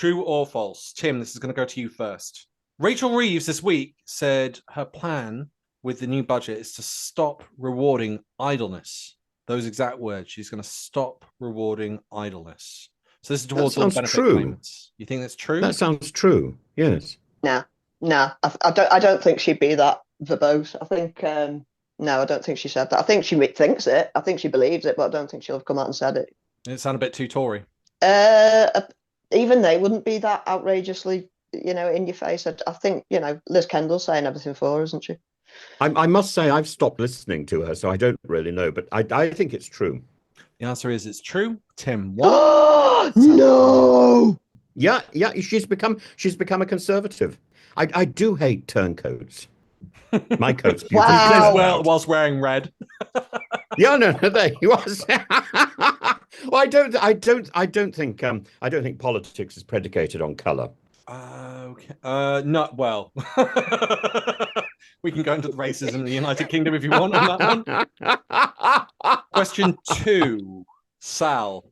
True or false? Tim, this is going to go to you first. Rachel Reeves this week said her plan with the new budget is to stop rewarding idleness. Those exact words. She's going to stop rewarding idleness. So this is towards all the benefit payments. You think that's true? That sounds true. Yes. No. I don't think she'd be that verbose. I think no, I don't think she said that. I think she thinks it. I think she believes it, but I don't think she'll have come out and said it. It sounded a bit too Tory. Even they wouldn't be that outrageously, in your face. I think, Liz Kendall's saying everything for her, isn't she? I must say I've stopped listening to her, so I don't really know, but I think it's true. The answer is it's true. Tim, what? No. Yeah, she's become a conservative. I do hate turncoats. My coat's beautiful. Wow. Whilst wearing red. Yeah, no, there he was. Well, I don't think politics is predicated on colour. Okay. No. Well, we can go into the racism in the United Kingdom if you want on that one. Question 2, Sal.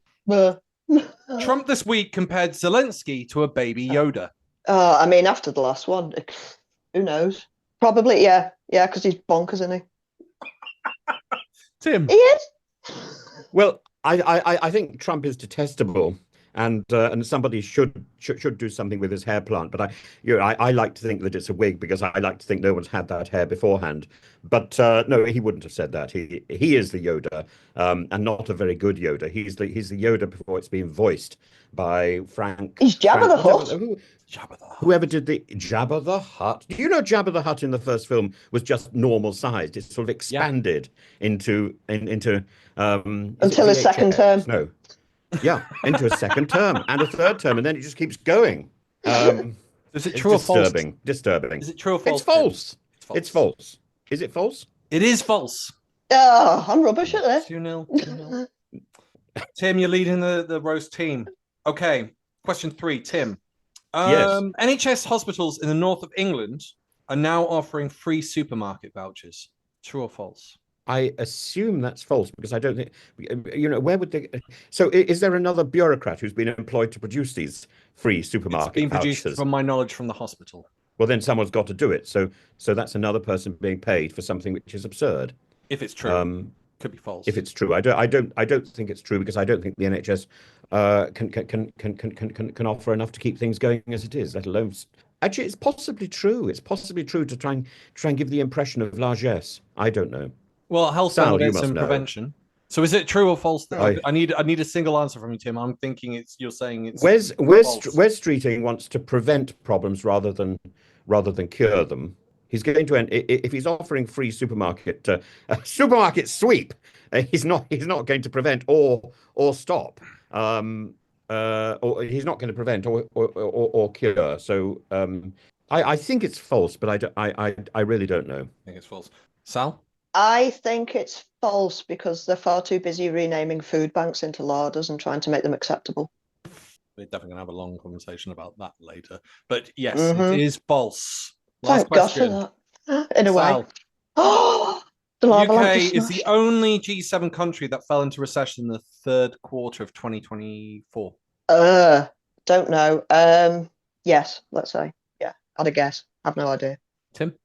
Trump this week compared Zelensky to a baby Yoda. I mean, after the last one, who knows? Probably, yeah, because he's bonkers, isn't he? Tim. He is. Well, I think Trump is detestable, and somebody should do something with his hair plant. But I like to think that it's a wig because I like to think no one's had that hair beforehand. But no, he wouldn't have said that. He is the Yoda, and not a very good Yoda. He's the Yoda before it's been voiced by Frank. He's Jabba the Hutt. Whoever did the Jabba the Hutt. Do you know Jabba the Hutt in the first film was just normal sized? It sort of expanded into until his second term. No. Yeah, into a second term and a third term, and then it just keeps going. Is it true or false? Disturbing. Is it true or false? It's false. It's false. Is it false? It is false. Oh, I'm rubbish at this. 2-0. Tim, you're leading the roast team. Okay, question 3, Tim. Yes. NHS hospitals in the north of England are now offering free supermarket vouchers. True or false? I assume that's false because I don't think, where would they? So is there another bureaucrat who's been employed to produce these free supermarket vouchers? It's been produced, vouchers? from my knowledge, from the hospital. Well, then someone's got to do it. So that's another person being paid for something which is absurd. If it's true, could be false. If it's true, I don't think it's true because I don't think the NHS can offer enough to keep things going as it is. Let alone, actually, it's possibly true. It's possibly true to try and give the impression of largesse. I don't know. Well, health benefits and prevention. So is it true or false? I need a single answer from you, Tim. I'm thinking you're saying it's Wes Streeting wants to prevent problems rather than cure them. He's going to end if he's offering free supermarket sweep. He's not going to prevent or stop. Or he's not going to prevent or cure. So I think it's false, but I really don't know. I think it's false. Sal? I think it's false because they're far too busy renaming food banks into larders and trying to make them acceptable. We're definitely going to have a long conversation about that later. But yes, it is false. Last Thank question. God for that. In a Sal. way. Oh, the UK is the only G7 country that fell into recession in the third quarter of 2024. Don't know. Yes, let's say. Yeah, I'd a guess. I've no idea. Tim?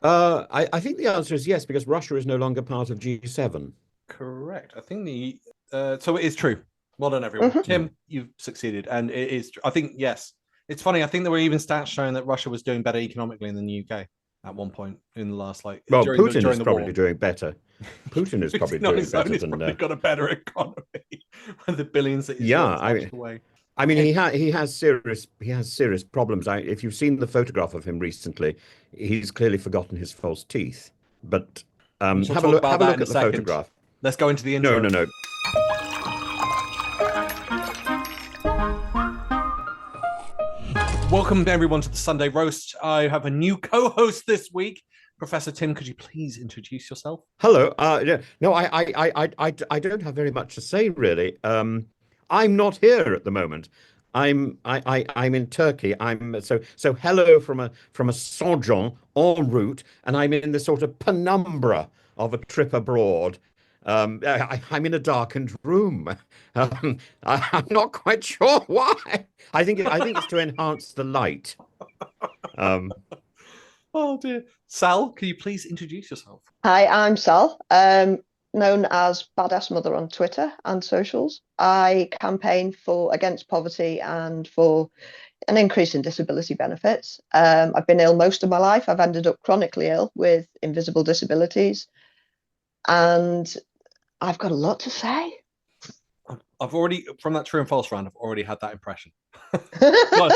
I think the answer is yes, because Russia is no longer part of G7. Correct. I think so it is true. Well done, everyone. Tim, you've succeeded. And it is, I think, yes. It's funny. I think there were even stats showing that Russia was doing better economically than the UK at one point in the last, Well, during Putin is the probably war. doing better. Putin is probably doing better He's than probably got a better economy with the billions that he's away. I mean, he has serious problems. If you've seen the photograph of him recently, he's clearly forgotten his false teeth. But have a look at the photograph. Let's go into the intro. No. Welcome everyone to the Sunday Roast. I have a new co-host this week. Professor Tim, could you please introduce yourself? Hello. No, I don't have very much to say really. I'm not here at the moment. I'm in Turkey. So hello from a sojourn en route, and I'm in the sort of penumbra of a trip abroad. I'm in a darkened room. I'm not quite sure why. I think it's to enhance the light. Oh dear. Sal, can you please introduce yourself? Hi, I'm Sal, known as BadassMutha on Twitter and socials. I campaign against poverty and for an increase in disability benefits. I've been ill most of my life. I've ended up chronically ill with invisible disabilities, and I've got a lot to say. I've already, from that true and false round, I've already had that impression. got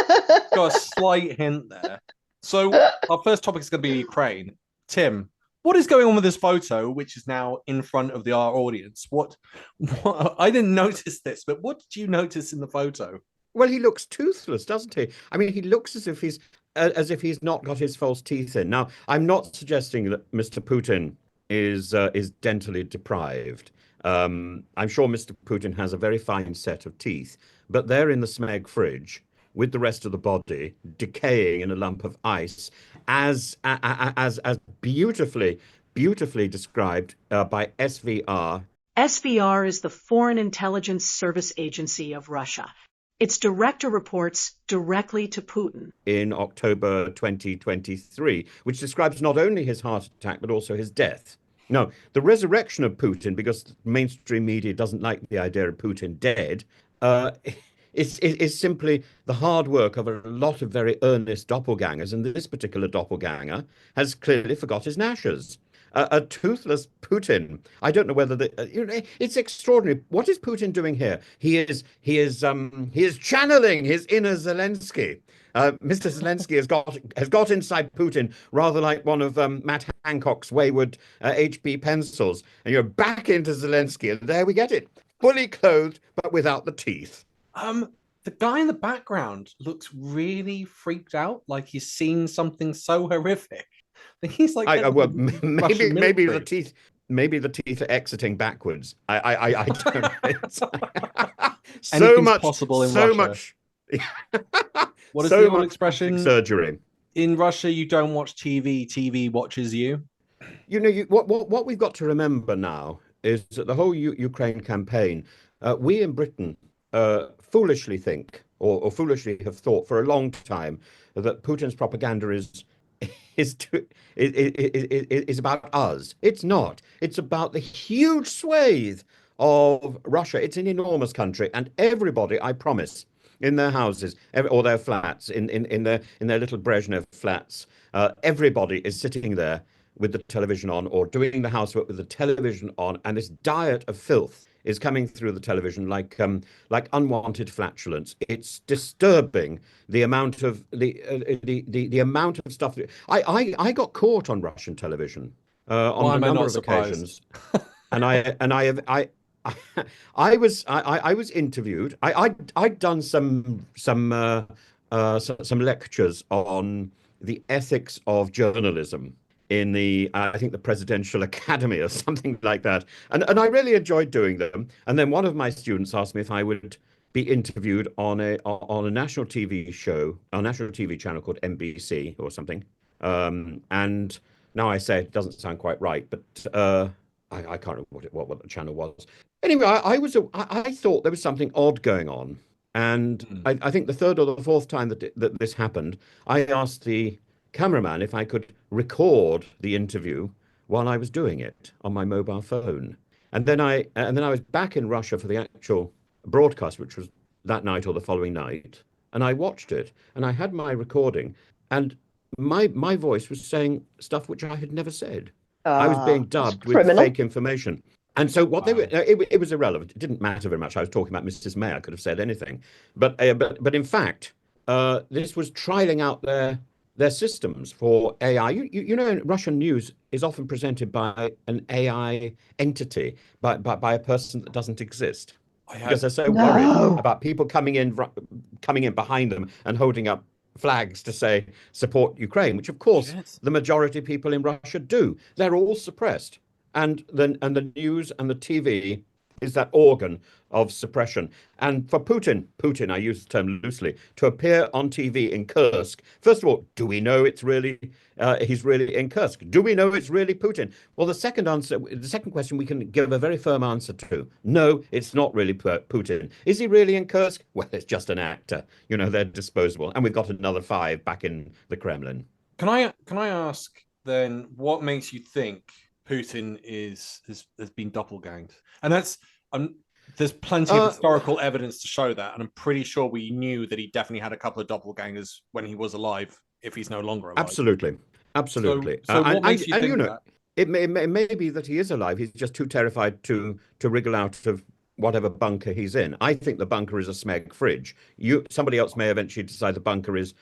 a slight hint there. So our first topic is going to be Ukraine. Tim, what is going on with this photo, which is now in front of our audience? What I didn't notice this, but what did you notice in the photo? Well, he looks toothless, doesn't he? I mean, he looks as if he's not got his false teeth in. Now, I'm not suggesting that Mr. Putin is dentally deprived. I'm sure Mr. Putin has a very fine set of teeth, but they're in the Smeg fridge with the rest of the body decaying in a lump of ice, as beautifully described by SVR. SVR is the Foreign Intelligence Service Agency of Russia. Its director reports directly to Putin. In October 2023, which describes not only his heart attack, but also his death. Now, the resurrection of Putin, because mainstream media doesn't like the idea of Putin dead, is simply the hard work of a lot of very earnest doppelgangers. And this particular doppelganger has clearly forgot his gnashers. A toothless Putin. I don't know whether it's extraordinary. What is Putin doing here? He is channeling his inner Zelensky. Mr. Zelensky has got inside Putin, rather like one of Matt Hancock's wayward HB pencils. And you're back into Zelensky, and there we get it, fully clothed but without the teeth. The guy in the background looks really freaked out, like he's seen something so horrific. He's like, maybe the teeth are exiting backwards. I don't know. So much possible in so Russia. Much. What is so the old much expression? Surgery. In Russia, you don't watch TV. TV watches you. You know, what we've got to remember now is that the whole Ukraine campaign, we in Britain foolishly think, or foolishly have thought for a long time, that Putin's propaganda is about us. It's not. It's about the huge swathe of Russia. It's an enormous country, and everybody, I promise, in their houses or their flats, in their little Brezhnev flats, everybody is sitting there with the television on or doing the housework with the television on, and this diet of filth is coming through the television like unwanted flatulence. It's disturbing the amount of the amount of stuff. I got caught on Russian television on a number of occasions, and I was interviewed. I'd done some lectures on the ethics of journalism in I think the Presidential Academy or something like that. And I really enjoyed doing them. And then one of my students asked me if I would be interviewed on a national TV show, a national TV channel called NBC or something. And now I say it doesn't sound quite right, but I can't remember what the channel was. Anyway, I thought there was something odd going on. And I think the third or the fourth time that this happened, I asked the cameraman if I could record the interview while I was doing it on my mobile phone. And then I was back in Russia for the actual broadcast, which was that night or the following night. And I watched it, and I had my recording, and my voice was saying stuff which I had never said. I was being dubbed with fake information. And so what they were, it was irrelevant. It didn't matter very much. I was talking about Mrs. May. I could have said anything, but in fact, this was trialing out their systems for AI. You know, Russian news is often presented by an AI entity, by a person that doesn't exist, because they're so worried about people coming in behind them and holding up flags to say support Ukraine, which of course the majority of people in Russia do. They're all suppressed, and the news and the TV organ of suppression. And for Putin, I use the term loosely, to appear on TV in Kursk, first of all, do we know it's really he's really in Kursk? Do we know it's really Putin? Well, the second question we can give a very firm answer to. No, it's not really Putin. Is he really in Kursk? Well, it's just an actor. You know, they're disposable. And we've got another 5 back in the Kremlin. Can I ask then what makes you think Putin has been doppelganged? And that's there's plenty of historical evidence to show that, and I'm pretty sure we knew that he definitely had a couple of doppelgangers when he was alive, if he's no longer alive. Absolutely. So what makes you think that? It may be that he is alive. He's just too terrified to wriggle out of whatever bunker he's in. I think the bunker is a smeg fridge. Somebody else may eventually decide the bunker is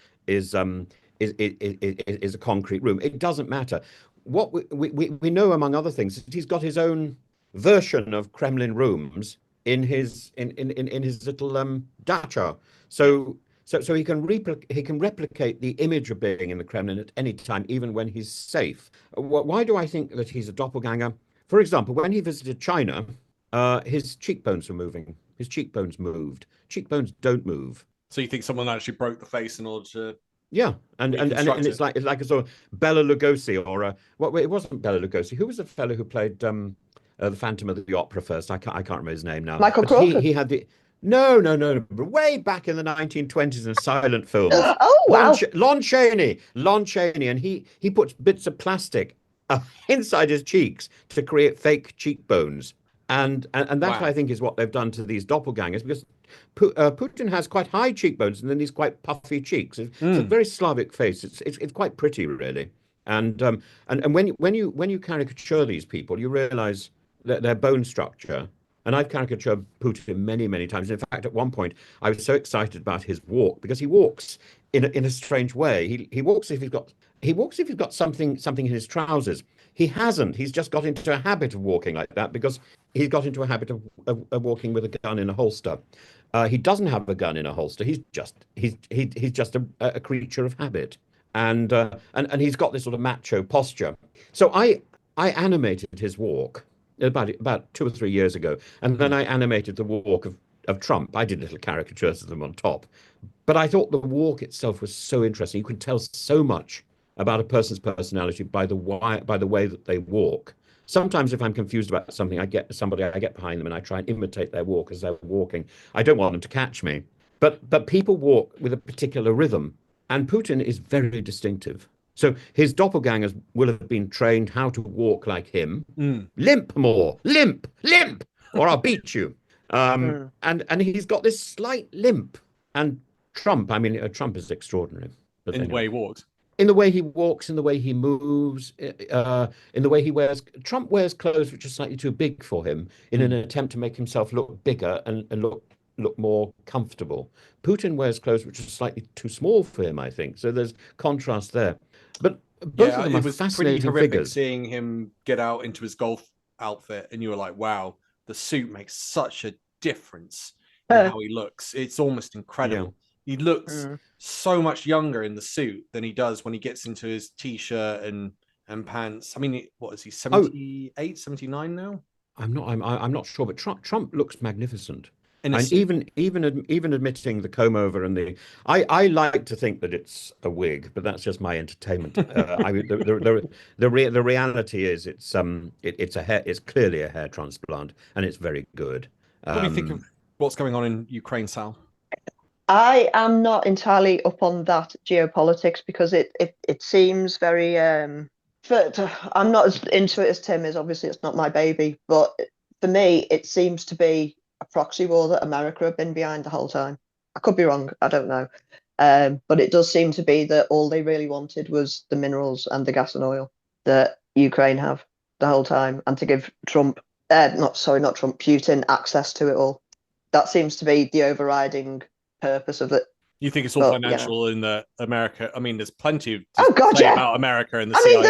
a concrete room. It doesn't matter. What we know, among other things, that he's got his own version of Kremlin rooms in his little dacha. So he can replicate the image of being in the Kremlin at any time, even when he's safe. Why do I think that he's a doppelganger? For example, when he visited China, his cheekbones were moving. His cheekbones moved. Cheekbones don't move. So you think someone actually broke the face in order to? Yeah, and it's like a sort of Bela Lugosi or it wasn't Bela Lugosi. Who was the fellow who played the Phantom of the Opera first? I can't remember his name now. Michael Crawford. He had the no, way back in the 1920s in silent films. Oh wow, Lon Chaney, and he puts bits of plastic inside his cheeks to create fake cheekbones, and that wow. I think is what they've done to these doppelgangers, because Putin has quite high cheekbones and then these quite puffy cheeks. It's a very Slavic face. It's quite pretty, really. And when you caricature these people, you realize that their bone structure. And I've caricatured Putin many times. In fact, at one point, I was so excited about his walk, because he walks in a strange way. He walks if he's got something in his trousers. He hasn't. He's just got into a habit of walking like that because he's got into a habit of walking with a gun in a holster. He doesn't have a gun in a holster. He's just a creature of habit, and he's got this sort of macho posture. So I animated his walk about 2 or 3 years ago, and then I animated the walk of Trump. I did little caricatures of them on top, but I thought the walk itself was so interesting. You could tell so much about a person's personality by the way that they walk. Sometimes if I'm confused about something, I get behind them and I try and imitate their walk as they're walking. I don't want them to catch me. But people walk with a particular rhythm, and Putin is very distinctive. So his doppelgangers will have been trained how to walk like him. Limp more, limp, or I'll beat you. And he's got this slight limp. And Trump is extraordinary. But in the way he walks. In the way he walks, in the way he moves, in the way he wears. Trump wears clothes which are slightly too big for him in an attempt to make himself look bigger and look more comfortable. Putin wears clothes which are slightly too small for him, I think. So there's contrast there. But both of them are fascinating figures. Seeing him get out into his golf outfit, and you were like, wow, the suit makes such a difference in how he looks. It's almost incredible. Yeah. He looks so much younger in the suit than he does when he gets into his t-shirt and pants. I mean, what is he, 78, 79 now? I'm not sure, but Trump looks magnificent. And even admitting the comb over and I like to think that it's a wig, but that's just my entertainment. The reality is it's clearly a hair transplant, and it's very good. What do you think of what's going on in Ukraine, Sal? I am not entirely up on that geopolitics, because it seems very I'm not as into it as Tim is. Obviously, it's not my baby, but for me, it seems to be a proxy war that America have been behind the whole time. I could be wrong. I don't know. But it does seem to be that all they really wanted was the minerals and the gas and oil that Ukraine have the whole time, and to give Putin access to it all. That seems to be the overriding purpose of it. You think it's all financial in the America? I mean, there's plenty of about America and the CIA.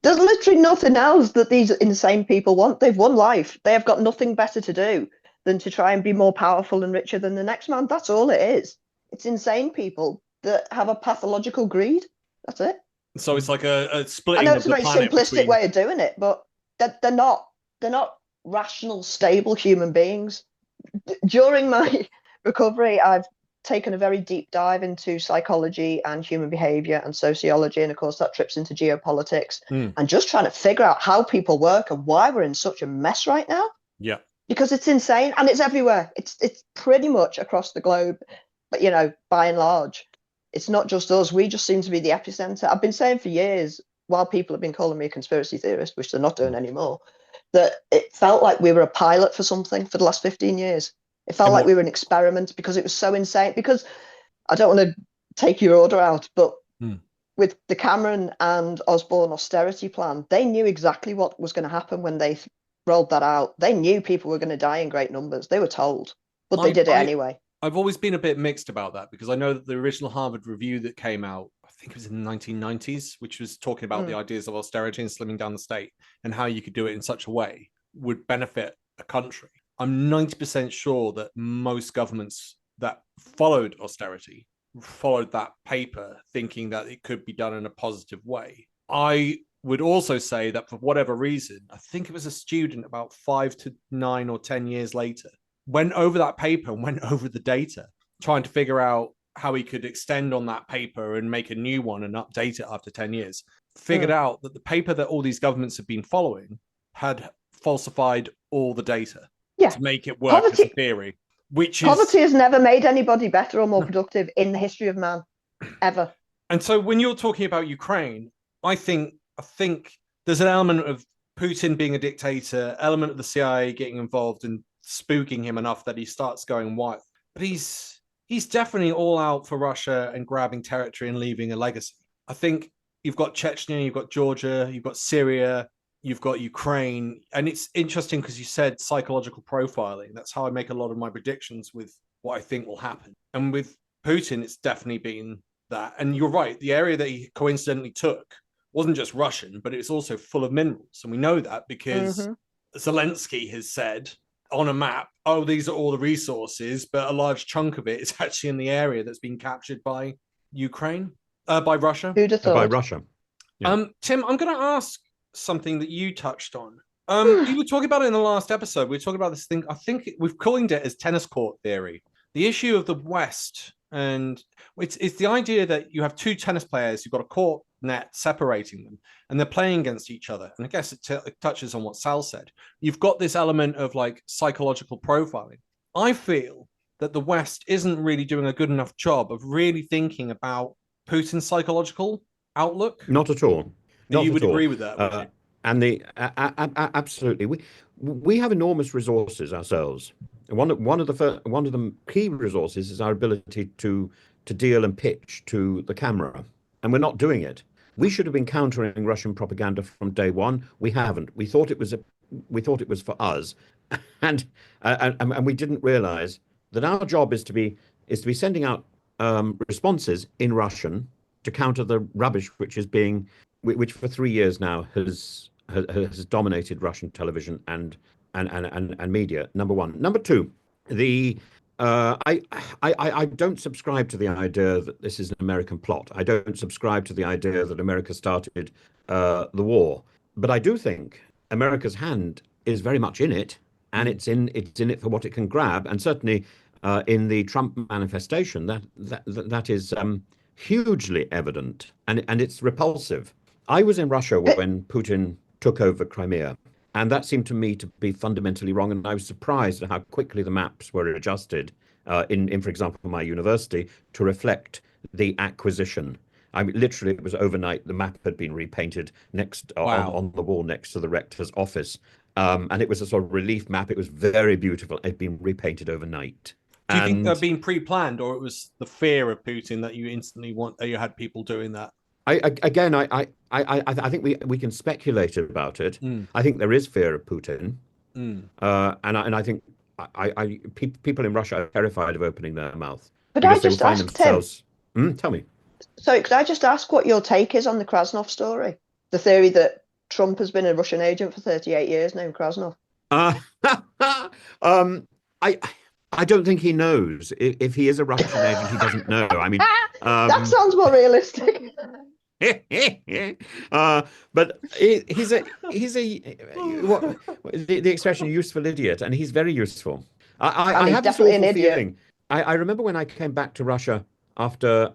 There's literally nothing else that these insane people want. They've won life. They have got nothing better to do than to try and be more powerful and richer than the next man. That's all it is. It's insane people that have a pathological greed. That's it. So it's like a splitting. I know it's a very simplistic way of doing it, but they're not rational, stable human beings. During my recovery, I've taken a very deep dive into psychology and human behavior and sociology. And of course, that trips into geopolitics and just trying to figure out how people work and why we're in such a mess right now. Yeah. Because it's insane and it's everywhere. It's pretty much across the globe. But, you know, by and large, it's not just us. We just seem to be the epicenter. I've been saying for years, while people have been calling me a conspiracy theorist, which they're not doing anymore, that it felt like we were a pilot for something for the last 15 years. It felt like we were an experiment because it was so insane. Because I don't want to take your order out, but with the Cameron and Osborne austerity plan, they knew exactly what was going to happen when they rolled that out. They knew people were going to die in great numbers. They were told, but they did it anyway. I've always been a bit mixed about that because I know that the original Harvard Review that came out, I think it was in the 1990s, which was talking about the ideas of austerity and slimming down the state and how you could do it in such a way would benefit a country. I'm 90% sure that most governments that followed austerity followed that paper thinking that it could be done in a positive way. I would also say that for whatever reason, I think it was a student about 5 to 9 or 10 years later, went over that paper and went over the data, trying to figure out how he could extend on that paper and make a new one and update it after 10 years. Figured out that the paper that all these governments have been following had falsified all the data to make it work as a theory. Poverty has never made anybody better or more productive in the history of man, ever. And so when you're talking about Ukraine, I think there's an element of Putin being a dictator, element of the CIA getting involved and spooking him enough that he starts going wild. But he's definitely all out for Russia and grabbing territory and leaving a legacy. I think you've got Chechnya, you've got Georgia, you've got Syria, you've got Ukraine. And it's interesting because you said psychological profiling. That's how I make a lot of my predictions with what I think will happen. And with Putin, it's definitely been that. And you're right, the area that he coincidentally took wasn't just Russian, but it's also full of minerals. And we know that because Zelensky has said on a map, oh, these are all the resources, but a large chunk of it is actually in the area that's been captured by Ukraine, by Russia. Who'd have thought? By Russia. Yeah. Tim, I'm going to ask something that you touched on. We were talking about it in the last episode. We were talking about this thing. I think we've coined it as tennis court theory. The issue of the West, and it's the idea that you have two tennis players, you've got a court net separating them, and they're playing against each other. And I guess it touches on what Sal said. You've got this element of like psychological profiling. I feel that the West isn't really doing a good enough job of really thinking about Putin's psychological outlook. Not at all. You would agree with that, absolutely. We have enormous resources ourselves. One of the key resources is our ability to deal and pitch to the camera, and we're not doing it. We should have been countering Russian propaganda from day one. We haven't. We thought it was for us, and we didn't realize that our job is to be sending out responses in Russian to counter the rubbish which for 3 years now has dominated Russian television and media. Number one. Number two, I don't subscribe to the idea that this is an American plot. I don't subscribe to the idea that America started the war. But I do think America's hand is very much in it, and it's in it for what it can grab. And certainly in the Trump manifestation, that is hugely evident, and it's repulsive. I was in Russia when Putin took over Crimea, and that seemed to me to be fundamentally wrong. And I was surprised at how quickly the maps were adjusted in, for example, my university to reflect the acquisition. I mean, literally, it was overnight. The map had been repainted on the wall next to the rector's office, and it was a sort of relief map. It was very beautiful. It had been repainted overnight. Do you think that had been pre-planned, or it was the fear of Putin that you instantly you had people doing that? I think we can speculate about it. I think there is fear of Putin, and I think people in Russia are terrified of opening their mouth. Could I just ask Tim? Tell me. So could I just ask what your take is on the Krasnov story? The theory that Trump has been a Russian agent for 38 years, named Krasnov. I don't think he knows. If he is a Russian agent, he doesn't know. I mean, that sounds more realistic. But he's a what the expression useful idiot, and he's very useful. And I he's have this definitely an awful idiot. feeling. I remember when I came back to Russia after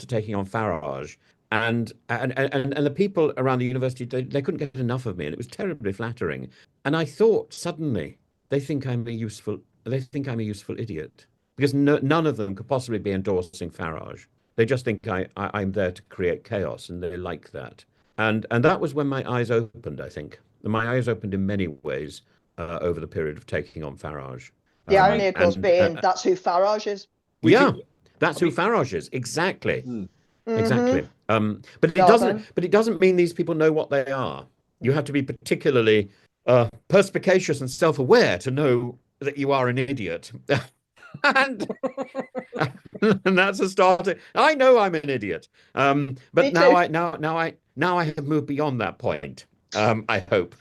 taking on Farage, and the people around the university they couldn't get enough of me, and it was terribly flattering. And I thought suddenly they think I'm a useful idiot because none of them could possibly be endorsing Farage. They just think I'm there to create chaos, and they like that. And that was when my eyes opened, I think. My eyes opened in many ways over the period of taking on Farage. The irony, of course, And being that's who Farage is. yeah, that's who Farage is. Exactly. Hmm. Exactly. But Go on. it doesn't mean these people know what they are. You have to be particularly perspicacious and self-aware to know that you are an idiot. and, and that's a start. I know I'm an idiot. Me But now too. I have moved beyond that point. I hope.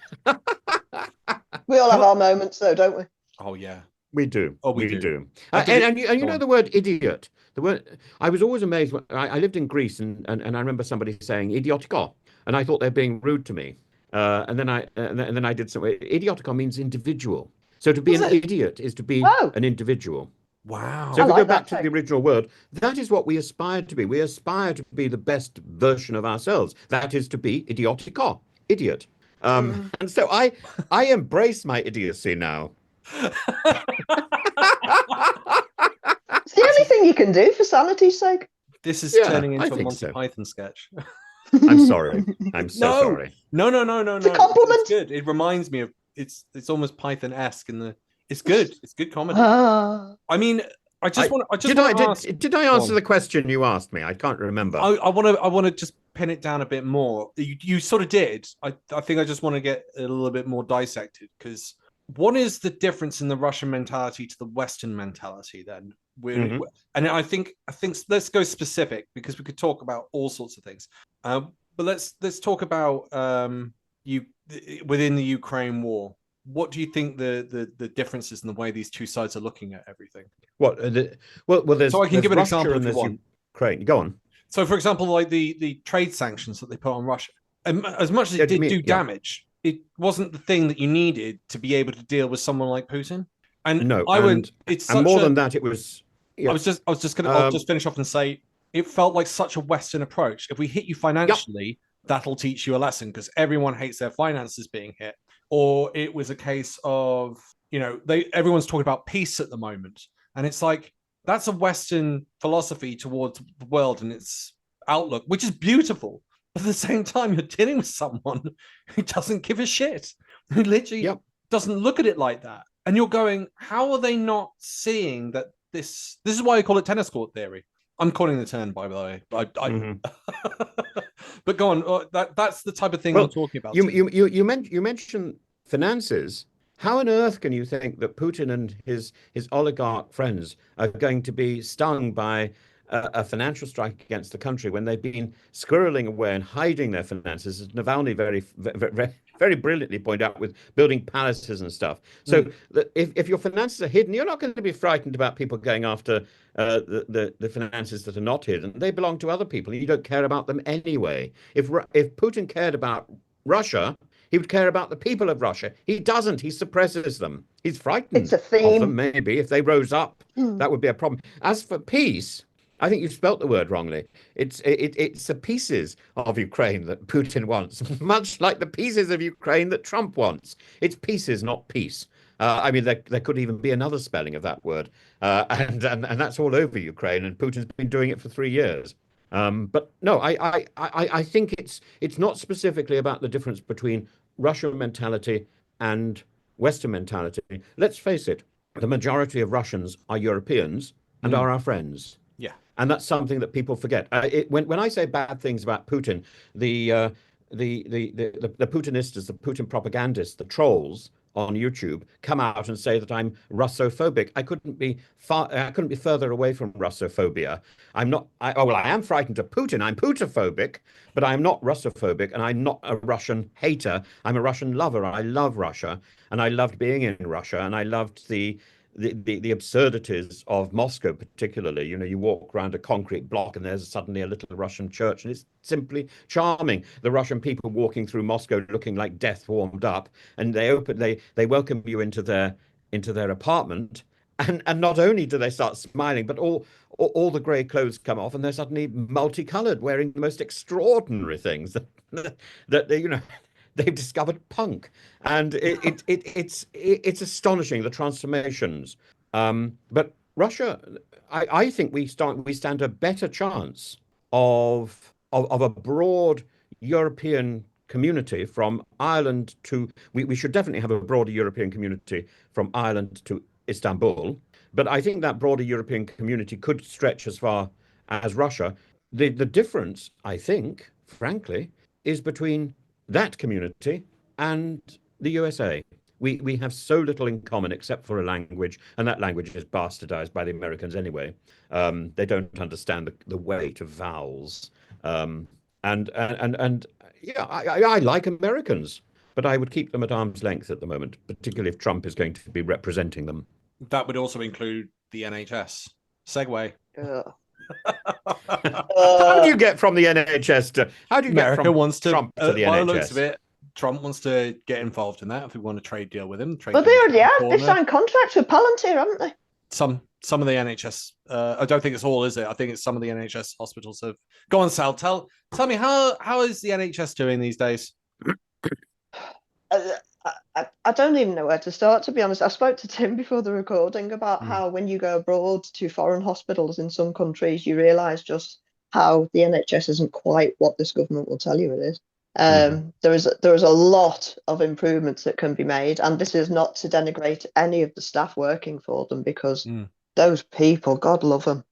We all have our moments, though, don't we? Oh yeah. We do. Oh, we We do. do. I did And it- you go know on. the word idiot. The word I was always amazed when I lived in Greece and I remember somebody saying idiotico, and I thought they're being rude to me. And then I did something. Idiotico means individual. So to be Does an it? idiot is to be Oh. an individual. Wow. So I if we like go back that to the original word, that is what we aspire to be. We aspire to be the best version of ourselves. That is to be idiotico, idiot. And so I embrace my idiocy now. It's the only thing you can do for sanity's sake. This is Yeah, turning I into a think Monty so. Python sketch. I'm sorry. I'm so No. sorry. No. It's a compliment. It's good. It reminds me of it's almost Python-esque in the. It's good. It's good comedy. Ah. I mean, I just want to Did ask. did I Go answer on. the question you asked me? I can't remember. I want to just pin it down a bit more. You sort of did. I think I just want to get a little bit more dissected because what is the difference in the Russian mentality to the Western mentality then? Mhm. And I think let's go specific because we could talk about all sorts of things. But let's talk about you within the Ukraine war. What do you think the differences in the way these two sides are looking at everything? What? Well, there's So I can give an Russia example and if you there's want. Ukraine. Go on. So, for example, like the trade sanctions that they put on Russia, as much as Yeah, it do you did do mean- yeah. damage, it wasn't the thing that you needed to be able to deal with someone like Putin. And No, I went. It's and such more a. than that, it was. Yeah. I was just gonna. I'll Um, just finish off and say it felt like such a Western approach. If we hit you financially, that'll teach you a lesson because everyone hates their finances being hit. Or it was a case of everyone's talking about peace at the moment, and it's like that's a Western philosophy towards the world and its outlook, which is beautiful. But at the same time, you're dealing with someone who doesn't give a shit, who literally doesn't look at it like that. And you're going, how are they not seeing that this is why I call it tennis court theory. I'm calling the turn, by the way. But go on. That's the type of thing I'm talking about. You mentioned finances. How on earth can you think that Putin and his oligarch friends are going to be stung by a financial strike against the country when they've been squirreling away and hiding their finances, as Navalny very brilliantly pointed out, with building palaces and stuff. So if your finances are hidden, you're not going to be frightened about people going after the finances that are not hidden. They belong to other people. You don't care about them anyway. If Putin cared about Russia, he would care about the people of Russia. He doesn't. He suppresses them. He's frightened It's a theme. of them, maybe. If they rose up, that would be a problem. As for peace, I think you've spelt the word wrongly. It's the pieces of Ukraine that Putin wants, much like the pieces of Ukraine that Trump wants. It's pieces, not peace. I mean, there could even be another spelling of that word, and that's all over Ukraine. And Putin's been doing it for 3 years. But no, I think it's not specifically about the difference between Russian mentality and Western mentality. Let's face it, the majority of Russians are Europeans and are our friends. Yeah. And that's something that people forget. When I say bad things about Putin, the Putinistas, the Putin propagandists, the trolls on YouTube come out and say that I'm Russophobic. I couldn't be further away from Russophobia. I'm not. I am frightened of Putin. I'm Putophobic, but I'm not Russophobic, and I'm not a Russian hater. I'm a Russian lover. I love Russia, and I loved being in Russia, and I loved the the absurdities of Moscow, particularly. You walk around a concrete block and there's suddenly a little Russian church, and it's simply charming. The Russian people walking through Moscow looking like death warmed up, and they welcome you into their apartment, and not only do they start smiling, but all the grey clothes come off, and they're suddenly multicolored, wearing the most extraordinary things that they've discovered punk, and it's astonishing, the transformations. But Russia, I think we stand a better chance of a broad European community from Ireland to we should definitely have a broader European community from Ireland to Istanbul. But I think that broader European community could stretch as far as Russia. The difference, I think, frankly, is between that community and the USA. We have so little in common except for a language, and that language is bastardized by the Americans anyway. They don't understand the weight of vowels. And yeah, I like Americans, but I would keep them at arm's length at the moment, particularly if Trump is going to be representing them. That would also include the NHS. Segue. How do you get from the NHS to America wants to Trump to the by NHS? the looks of it, Trump wants to get involved in that if we want a trade deal with him. Well, they already have. They signed contracts with Palantir, haven't they? Some of the NHS. I don't think it's all, is it? I think it's some of the NHS hospitals have. Go on, Sal. Tell me how is the NHS doing these days? I don't even know where to start, to be honest. I spoke to Tim before the recording about how when you go abroad to foreign hospitals in some countries, you realise just how the NHS isn't quite what this government will tell you it is. There is a lot of improvements that can be made, and this is not to denigrate any of the staff working for them, because those people, God love them.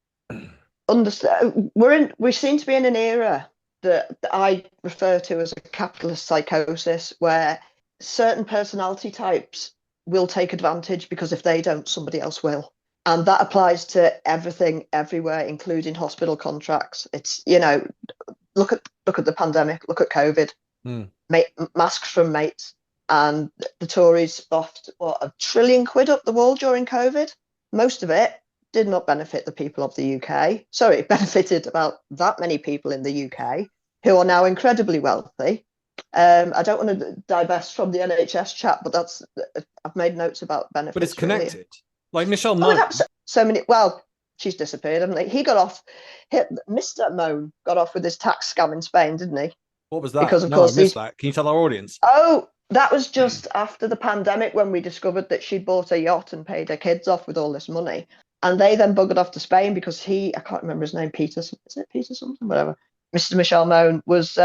We seem to be in an era that I refer to as a capitalist psychosis, where certain personality types will take advantage because if they don't, somebody else will. And that applies to everything, everywhere, including hospital contracts. It's, look at the pandemic, look at COVID, masks from mates, and the Tories stuffed £1 trillion up the wall during COVID. Most of it did not benefit the people of the UK. Sorry, it benefited about that many people in the UK who are now incredibly wealthy. I don't want to divest from the NHS chat, but I've made notes about benefits. But it's connected. Really. Like Michelle Moan. Moan. So many. Well, she's disappeared, hasn't he? He got off. Mr. Moan got off with his tax scam in Spain, didn't he? What was that? Because of course I missed that. Can you tell our audience? Oh, that was just after the pandemic when we discovered that she'd bought a yacht and paid her kids off with all this money. And they then buggered off to Spain because I can't remember his name, Peter, is it Peter something? Whatever. Mr. Michel Moan was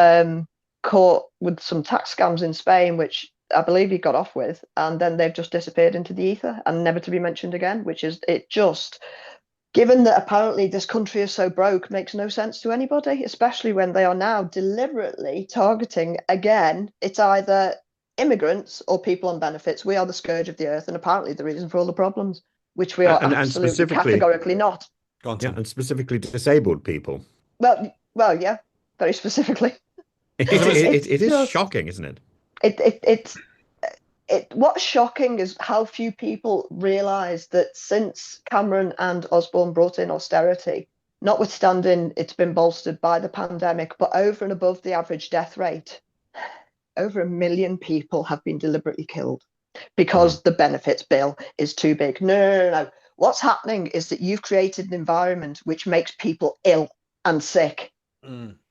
caught with some tax scams in Spain, which I believe he got off with. And then they've just disappeared into the ether and never to be mentioned again, which is, it just, given that apparently this country is so broke, makes no sense to anybody, especially when they are now deliberately targeting, again, it's either immigrants or people on benefits. We are the scourge of the earth and apparently the reason for all the problems, which we are absolutely categorically not. Yeah, and specifically disabled people. Well, yeah, very specifically. It is shocking, isn't it? What's shocking is how few people realise that since Cameron and Osborne brought in austerity, notwithstanding it's been bolstered by the pandemic, but over and above the average death rate, over 1 million people have been deliberately killed because the benefits bill is too big. No. What's happening is that you've created an environment which makes people ill and sick.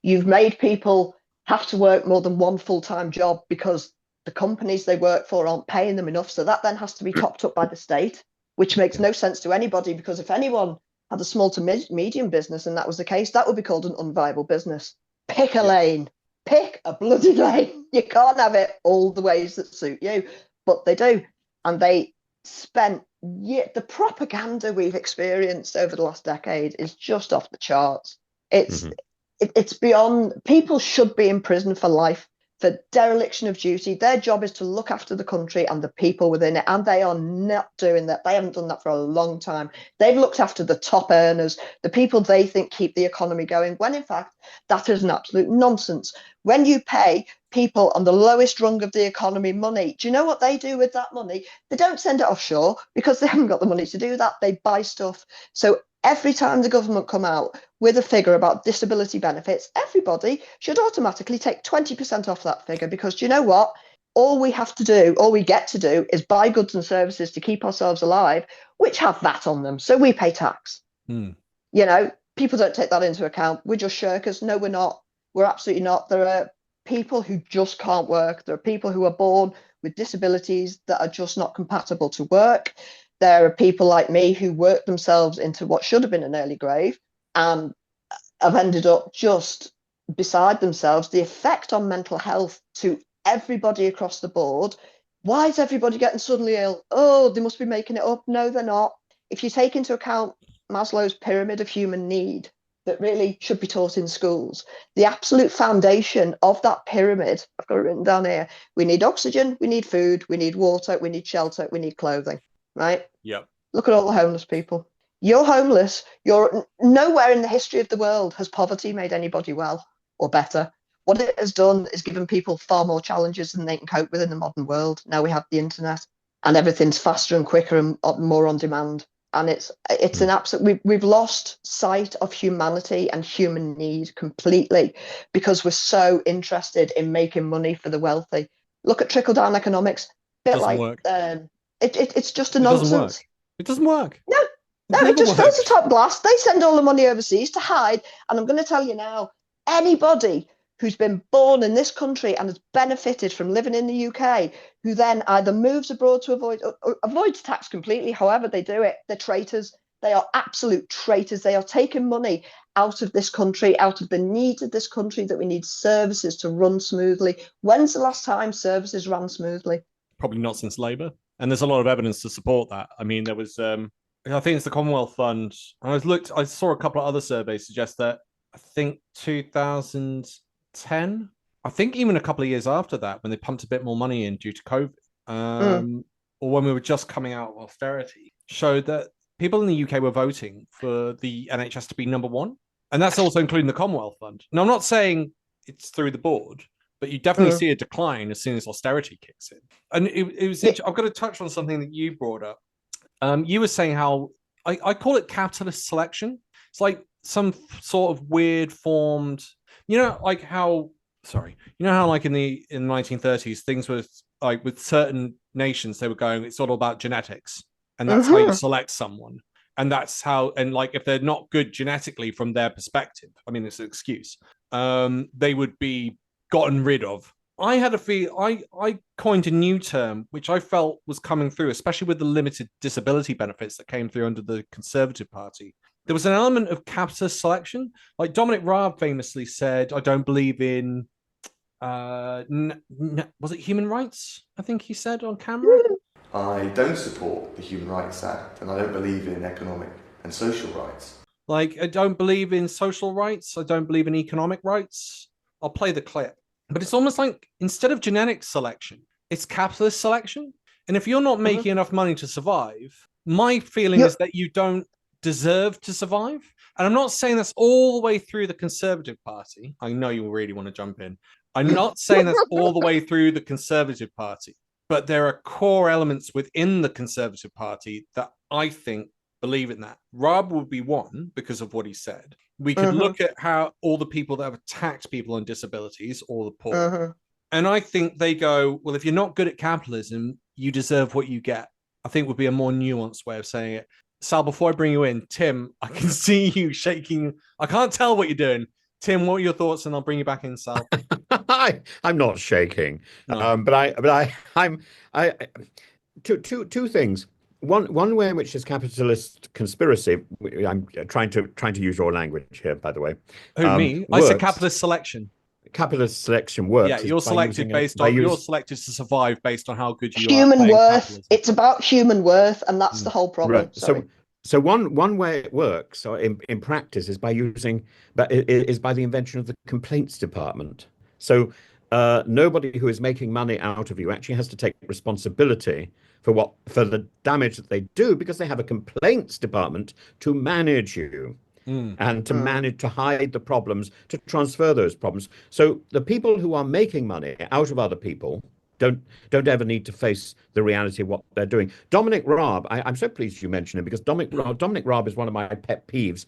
You've made people have to work more than one full-time job because the companies they work for aren't paying them enough. So that then has to be topped up by the state, which makes no sense to anybody, because if anyone had a small to medium business and that was the case, that would be called an unviable business. Pick a lane. Pick a bloody lane. You can't have it all the ways that suit you, but they do. And they spent the propaganda we've experienced over the last decade is just off the charts. It's beyond. People should be in prison for life for dereliction of duty. Their job is to look after the country and the people within it, and they are not doing that. They haven't done that for a long time. They've looked after the top earners, the people they think keep the economy going, when in fact that is an absolute nonsense. When you pay people on the lowest rung of the economy money, do you know what they do with that money? They don't send it offshore because they haven't got the money to do that. They buy stuff. So every time the government come out with a figure about disability benefits, everybody should automatically take 20% off that figure, because do you know what? All we have to do, all we get to do, is buy goods and services to keep ourselves alive, which have that on them. So we pay tax. You know, people don't take that into account. We're just shirkers. No, we're not. We're absolutely not. There are people who just can't work. There are people who are born with disabilities that are just not compatible to work. There are people like me who worked themselves into what should have been an early grave and have ended up just beside themselves. The effect on mental health to everybody across the board. Why is everybody getting suddenly ill? Oh, they must be making it up. No, they're not. If you take into account Maslow's pyramid of human need that really should be taught in schools, the absolute foundation of that pyramid, I've got it written down here, we need oxygen, we need food, we need water, we need shelter, we need clothing. Right? Yep. Look at all the homeless people. You're homeless. You're nowhere in the history of the world has poverty made anybody well or better. What it has done is given people far more challenges than they can cope with in the modern world. Now we have the internet and everything's faster and quicker and more on demand. And it's an absolute, we've lost sight of humanity and human need completely because we're so interested in making money for the wealthy. Look at trickle down economics. Bit Doesn't like work. It's just a nonsense. It doesn't work. No, it just fills the top glass. They send all the money overseas to hide. And I'm going to tell you now, anybody who's been born in this country and has benefited from living in the UK, who then either moves abroad to avoids tax completely, however they do it, they're traitors. They are absolute traitors. They are taking money out of this country, out of the needs of this country, that we need services to run smoothly. When's the last time services ran smoothly? Probably not since Labour. And there's a lot of evidence to support that. I mean, there was, I think it's the Commonwealth Fund. I saw a couple of other surveys suggest that I think 2010, I think even a couple of years after that, when they pumped a bit more money in due to COVID, or when we were just coming out of austerity, showed that people in the UK were voting for the NHS to be number one. And that's also including the Commonwealth Fund. Now, I'm not saying it's through the board, but you definitely see a decline as soon as austerity kicks in. And it was I've got to touch on something that you brought up. You were saying how I call it capitalist selection. It's like some sort of weird formed, like how like in the 1930s things were like with certain nations, they were going, it's all about genetics, and that's how you select someone. And that's how, and like if they're not good genetically from their perspective, I mean, it's an excuse, they would be gotten rid of. I had a feel, I coined a new term, which I felt was coming through, especially with the limited disability benefits that came through under the Conservative Party. There was an element of capitalist selection. Like Dominic Raab famously said, I don't believe in, was it human rights? I think he said on camera. I don't support the Human Rights Act, and I don't believe in economic and social rights. Like, I don't believe in social rights. I don't believe in economic rights. I'll play the clip. But it's almost like instead of genetic selection, it's capitalist selection. And if you're not making enough money to survive, my feeling is that you don't deserve to survive. And I'm not saying that's all the way through the Conservative Party. I know you really want to jump in. I'm not saying that's all the way through the Conservative Party. But there are core elements within the Conservative Party that I think believe in that. Raab would be one because of what he said. We could look at how all the people that have attacked people on disabilities or the poor. And I think they go, well, if you're not good at capitalism, you deserve what you get. I think would be a more nuanced way of saying it. Sal, before I bring you in, Tim, I can see you shaking. I can't tell what you're doing. Tim, what are your thoughts? And I'll bring you back in, Sal. I'm not shaking, No. I'm two things. One way in which is capitalist conspiracy. I'm trying to use your language here, by the way. Me? I said capitalist selection. Capitalist selection works. Yeah, you're selected you're selected to survive based on how good you are. Human worth. It's about human worth, and that's the whole problem. Right. So one way it works, or in practice, is by the invention of the complaints department. So nobody who is making money out of you actually has to take responsibility for the damage that they do, because they have a complaints department to manage you and to manage, to hide the problems, to transfer those problems. So the people who are making money out of other people don't ever need to face the reality of what they're doing. Dominic Raab, I'm so pleased you mentioned him, because Dominic Raab is one of my pet peeves.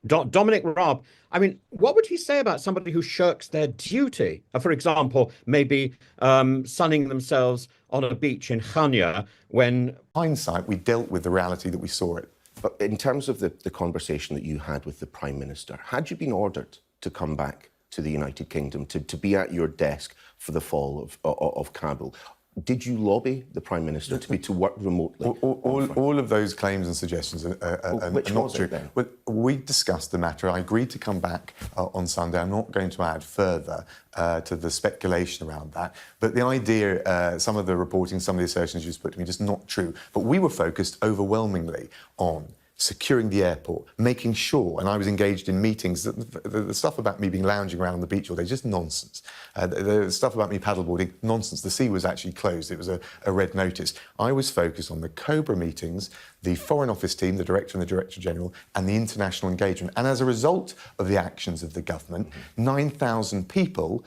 Dominic Raab, I mean, what would he say about somebody who shirks their duty? For example, maybe sunning themselves on a beach in Chania when... hindsight, we dealt with the reality that we saw it. But in terms of the conversation that you had with the Prime Minister, had you been ordered to come back to the United Kingdom, to be at your desk for the fall of Kabul, did you lobby the Prime Minister to work remotely? All of those claims and suggestions are not true. Well, we discussed the matter. I agreed to come back on Sunday. I'm not going to add further to the speculation around that. But the idea, some of the reporting, some of the assertions you just put to me, just not true. But we were focused overwhelmingly on securing the airport, making sure, and I was engaged in meetings, the stuff about me being lounging around on the beach all day, just nonsense. The stuff about me paddleboarding, nonsense. The sea was actually closed. It was a red notice. I was focused on the COBRA meetings, the Foreign Office team, the Director and the Director General, and the international engagement. And as a result of the actions of the government, 9,000 people,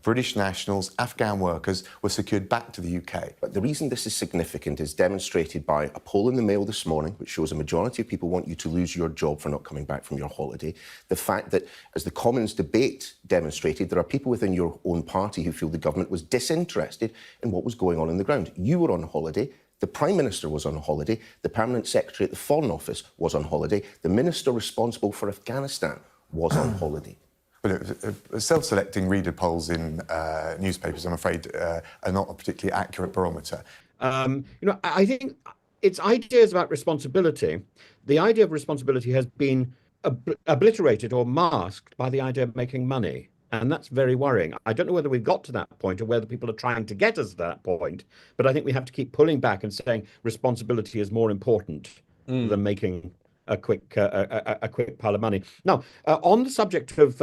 British nationals, Afghan workers, were secured back to the UK. But the reason this is significant is demonstrated by a poll in the Mail this morning, which shows a majority of people want you to lose your job for not coming back from your holiday. The fact that, as the Commons debate demonstrated, there are people within your own party who feel the government was disinterested in what was going on the ground. You were on holiday. The Prime Minister was on holiday. The Permanent Secretary at the Foreign Office was on holiday. The Minister responsible for Afghanistan was on holiday. Well, self-selecting reader polls in newspapers, I'm afraid, are not a particularly accurate barometer. I think it's ideas about responsibility. The idea of responsibility has been obliterated or masked by the idea of making money. And that's very worrying. I don't know whether we've got to that point or whether people are trying to get us to that point, but I think we have to keep pulling back and saying responsibility is more important than making a quick pile of money. Now, on the subject of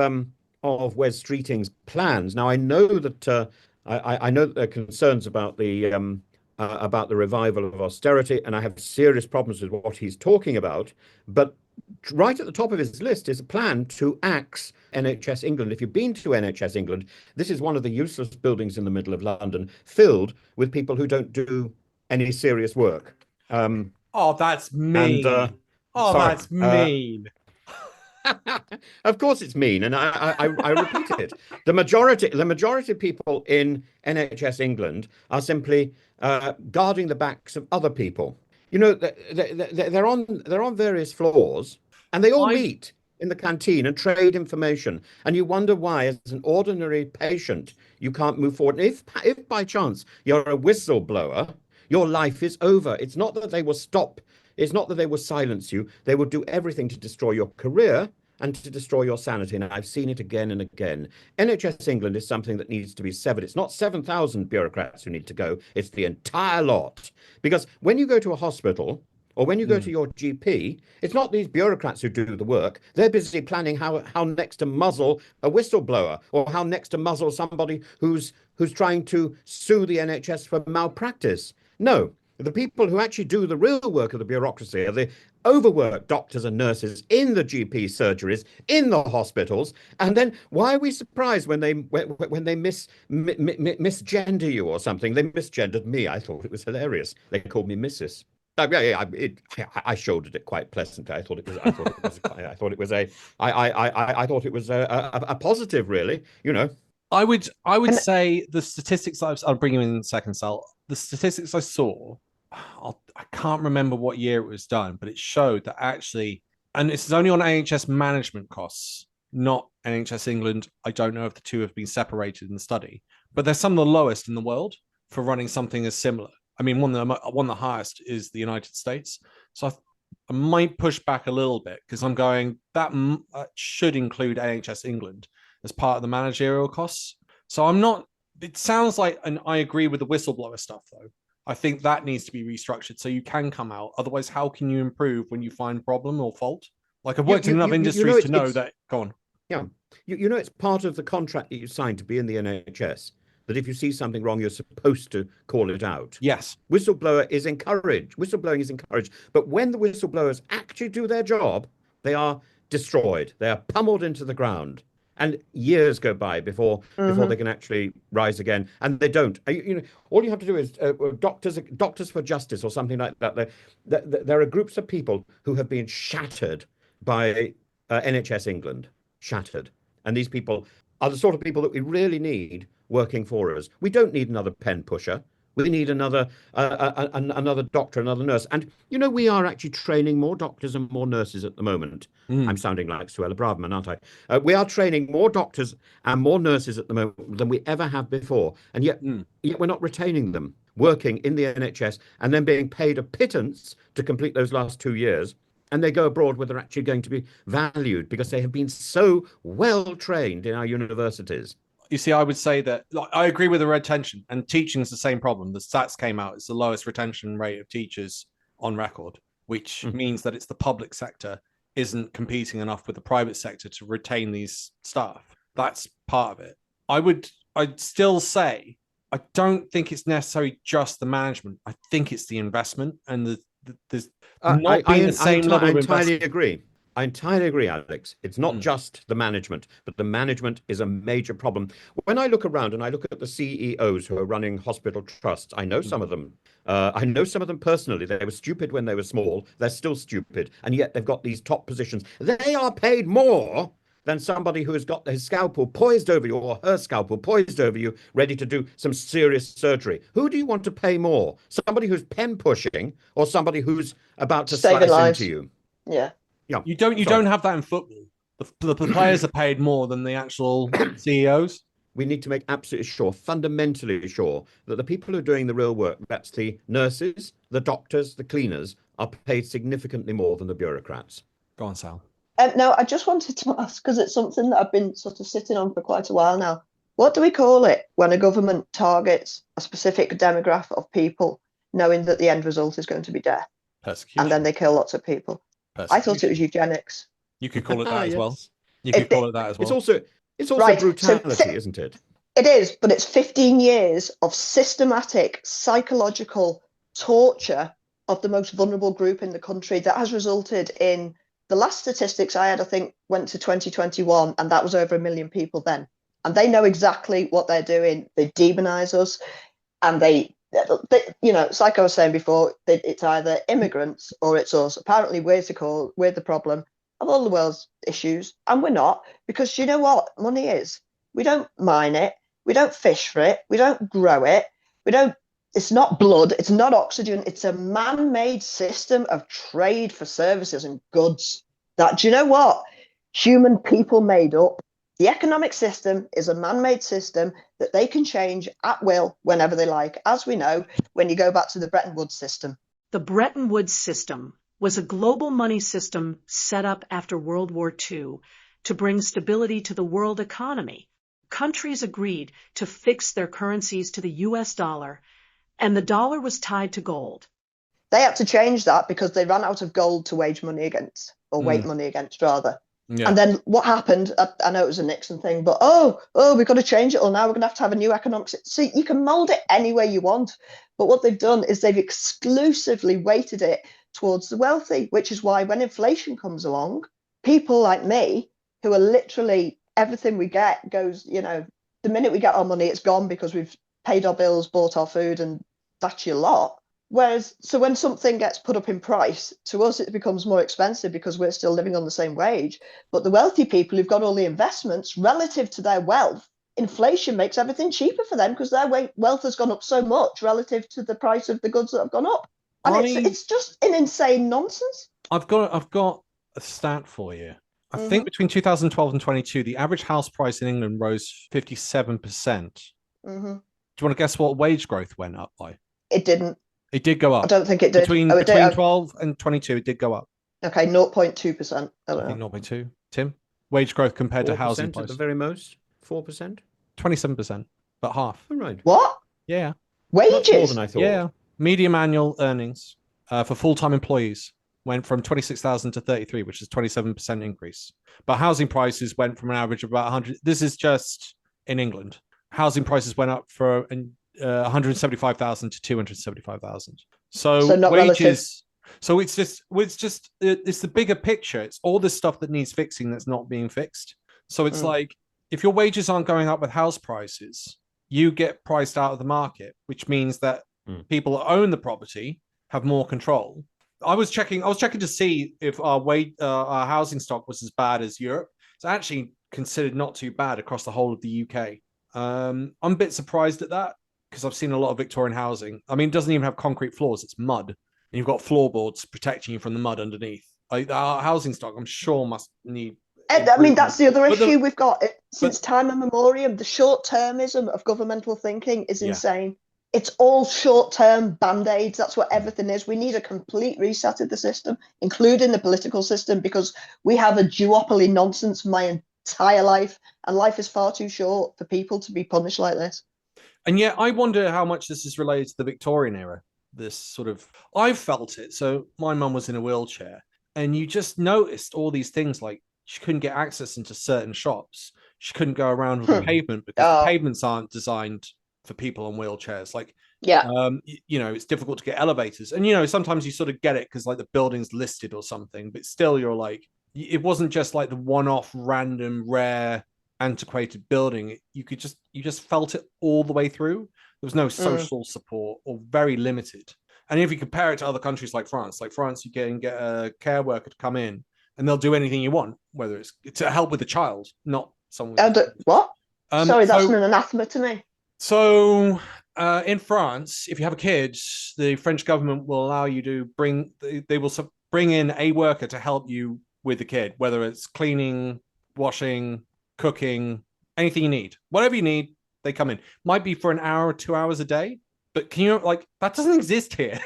Wes Streeting's plans, now I know that I know that there are concerns about the revival of austerity, and I have serious problems with what he's talking about. But right at the top of his list is a plan to axe NHS England. If you've been to NHS England, this is one of the useless buildings in the middle of London, filled with people who don't do any serious work. Oh, that's mean. That's mean. Of course it's mean, and I repeat it. The majority of people in NHS England are simply guarding the backs of other people. You know, they're on various floors, and they all meet in the canteen and trade information. And you wonder why, as an ordinary patient, you can't move forward. And if by chance you're a whistleblower, your life is over. It's not that they will stop. It's not that they will silence you. They will do everything to destroy your career and to destroy your sanity. And I've seen it again and again. NHS England is something that needs to be severed. It's not 7,000 bureaucrats who need to go. It's the entire lot. Because when you go to a hospital or when you go to your GP, it's not these bureaucrats who do the work. They're busy planning how next to muzzle a whistleblower, or how next to muzzle somebody who's trying to sue the NHS for malpractice. No. The people who actually do the real work of the bureaucracy are the overworked doctors and nurses in the GP surgeries, in the hospitals. And then why are we surprised when they misgender you or something? They misgendered me. I thought it was hilarious. They called me Mrs. I shouldered it quite pleasantly. I thought it was a positive, really. You know. I would say the statistics I'll bring you in a second, Sal. The statistics I saw, I can't remember what year it was done, but it showed that actually, and this is only on NHS management costs, not NHS England. I don't know if the two have been separated in the study, but they're some of the lowest in the world for running something as similar. I mean, one of the highest is the United States. So I might push back a little bit, because I'm going, that should include NHS England as part of the managerial costs. So I'm not, it sounds like, and I agree with the whistleblower stuff though. I think that needs to be restructured so you can come out. Otherwise, how can you improve when you find problem or fault? Like, I've worked in enough industries to know that. Go on. Yeah. You know, it's part of the contract that you signed to be in the NHS that if you see something wrong, you're supposed to call it out. Yes. Whistleblowing is encouraged. But when the whistleblowers actually do their job, they are destroyed. They are pummeled into the ground. And years go by before they can actually rise again. And they don't. You know, all you have to do is Doctors for Justice or something like that. There are groups of people who have been shattered by NHS England. Shattered. And these people are the sort of people that we really need working for us. We don't need another pen pusher. We need another doctor, another nurse. And, you know, we are actually training more doctors and more nurses at the moment. I'm sounding like Suella Braverman, aren't I? We are training more doctors and more nurses at the moment than we ever have before. And yet we're not retaining them working in the NHS and then being paid a pittance to complete those last 2 years. And they go abroad where they're actually going to be valued because they have been so well trained in our universities. You see, I would say that I agree with the retention, and teaching is the same problem. The stats came out; it's the lowest retention rate of teachers on record, which means that it's the public sector isn't competing enough with the private sector to retain these staff. That's part of it. I'd still say I don't think it's necessarily just the management. I think it's the investment and there's not being the same level of investment. I entirely agree, Alex. It's not just the management, but the management is a major problem. When I look around and I look at the CEOs who are running hospital trusts, I know some of them. I know some of them personally. They were stupid when they were small. They're still stupid. And yet they've got these top positions. They are paid more than somebody who has got his scalpel poised over you or her scalpel poised over you, ready to do some serious surgery. Who do you want to pay more? Somebody who's pen pushing or somebody who's about to slice into you? Yeah. Yeah. You don't have that in football. The players are paid more than the actual CEOs. We need to make absolutely sure, fundamentally sure, that the people who are doing the real work, that's the nurses, the doctors, the cleaners, are paid significantly more than the bureaucrats. Go on, Sal. No, I just wanted to ask, because it's something that I've been sort of sitting on for quite a while now. What do we call it when a government targets a specific demographic of people, knowing that the end result is going to be death? Persecution. And then they kill lots of people. I thought it was eugenics. You could call it that as well. You could call it that as well. It's also right. brutality, isn't it? It is, but it's 15 years of systematic psychological torture of the most vulnerable group in the country that has resulted in the last statistics I had, I think, went to 2021, and that was over 1 million people then. And they know exactly what they're doing. They demonize us, and they you know, it's like I was saying before, it's either immigrants or it's us. Apparently, we're the problem of all the world's issues, and we're not, because you know what money is? We don't mine it, we don't fish for it, we don't grow it, it's not blood, it's not oxygen, it's a man-made system of trade for services and goods that, do you know what? Human people made up. The economic system is a man-made system that they can change at will whenever they like, as we know when you go back to the Bretton Woods system. The Bretton Woods system was a global money system set up after World War II to bring stability to the world economy. Countries agreed to fix their currencies to the US dollar, and the dollar was tied to gold. They had to change that because they ran out of gold to wage money against, or weight money against, rather. Yeah. And then what happened, I know it was a Nixon thing, but we've got to change it all now. We're going to have a new economic system. So you can mold it any way you want. But what they've done is they've exclusively weighted it towards the wealthy, which is why when inflation comes along, people like me, who are literally everything we get goes, you know, the minute we get our money, it's gone because we've paid our bills, bought our food, and that's your lot. Whereas, so when something gets put up in price, to us it becomes more expensive because we're still living on the same wage. But the wealthy people who've got all the investments relative to their wealth, inflation makes everything cheaper for them because their wealth has gone up so much relative to the price of the goods that have gone up. And it's just an insane nonsense. I've got a stat for you. I think between 2012 and 22, the average house price in England rose 57%. Do you want to guess what wage growth went up by? It didn't. It did go up. I don't think it did. Between 12 and 22, it did go up. Okay, 0.2%. I think 0.2. Tim? Wage growth compared to housing price. At the very most? 4%? 27%, but half. All right. What? Yeah. Wages? Much more than I thought. Yeah. Medium annual earnings for full-time employees. went from 26,000 to 33, which is 27% increase. But housing prices went from an average of about 100. This is just in England. Housing prices went up from 175,000 to 275,000. So not wages. relative. So it's the bigger picture. It's all this stuff that needs fixing that's not being fixed. So it's like, if your wages aren't going up with house prices, you get priced out of the market, which means that people who own the property have more control. I was checking to see if our housing stock was as bad as Europe. It's actually considered not too bad across the whole of the UK. I'm a bit surprised at that, because I've seen a lot of Victorian housing. I mean, it doesn't even have concrete floors; it's mud, and you've got floorboards protecting you from the mud underneath. Our housing stock, I'm sure, must need. I mean, that's the other issue we've got. Since time immemorial, the short-termism of governmental thinking is insane. It's all short-term band-aids. That's what everything is. We need a complete reset of the system, including the political system, because we have a duopoly nonsense my entire life, and life is far too short for people to be punished like this. And yet, I wonder how much this is related to the Victorian era. This sort of, I've felt it. So my mum was in a wheelchair, and you just noticed all these things, like she couldn't get access into certain shops. She couldn't go around with the pavement because the pavements aren't designed for people on wheelchairs. Like, it's difficult to get elevators. And, sometimes you sort of get it because like the building's listed or something, but still you're like, it wasn't just like the one-off random rare antiquated building. You just felt it all the way through. There was no social support, or very limited. And if you compare it to other countries like France, you can get a care worker to come in and they'll do anything you want, whether it's to help with the child, not someone. What? Sorry, that's an anathema to me. So in France, if you have a kid, the French government will allow you to bring in a worker to help you with the kid, whether it's cleaning, washing, cooking, anything you need. Whatever you need, they come in. Might be for an hour or 2 hours a day, but that doesn't exist here.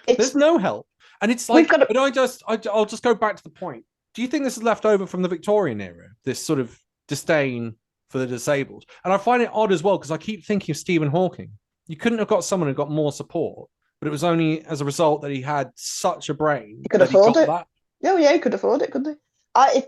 There's no help. And it's like, but I'll just go back to the point. Do you think this is left over from the Victorian era? This sort of disdain for the disabled. And I find it odd as well, because I keep thinking of Stephen Hawking. You couldn't have got someone who got more support, but it was only as a result that he had such a brain. He could afford it. That. Oh, yeah, he could afford it, couldn't he? I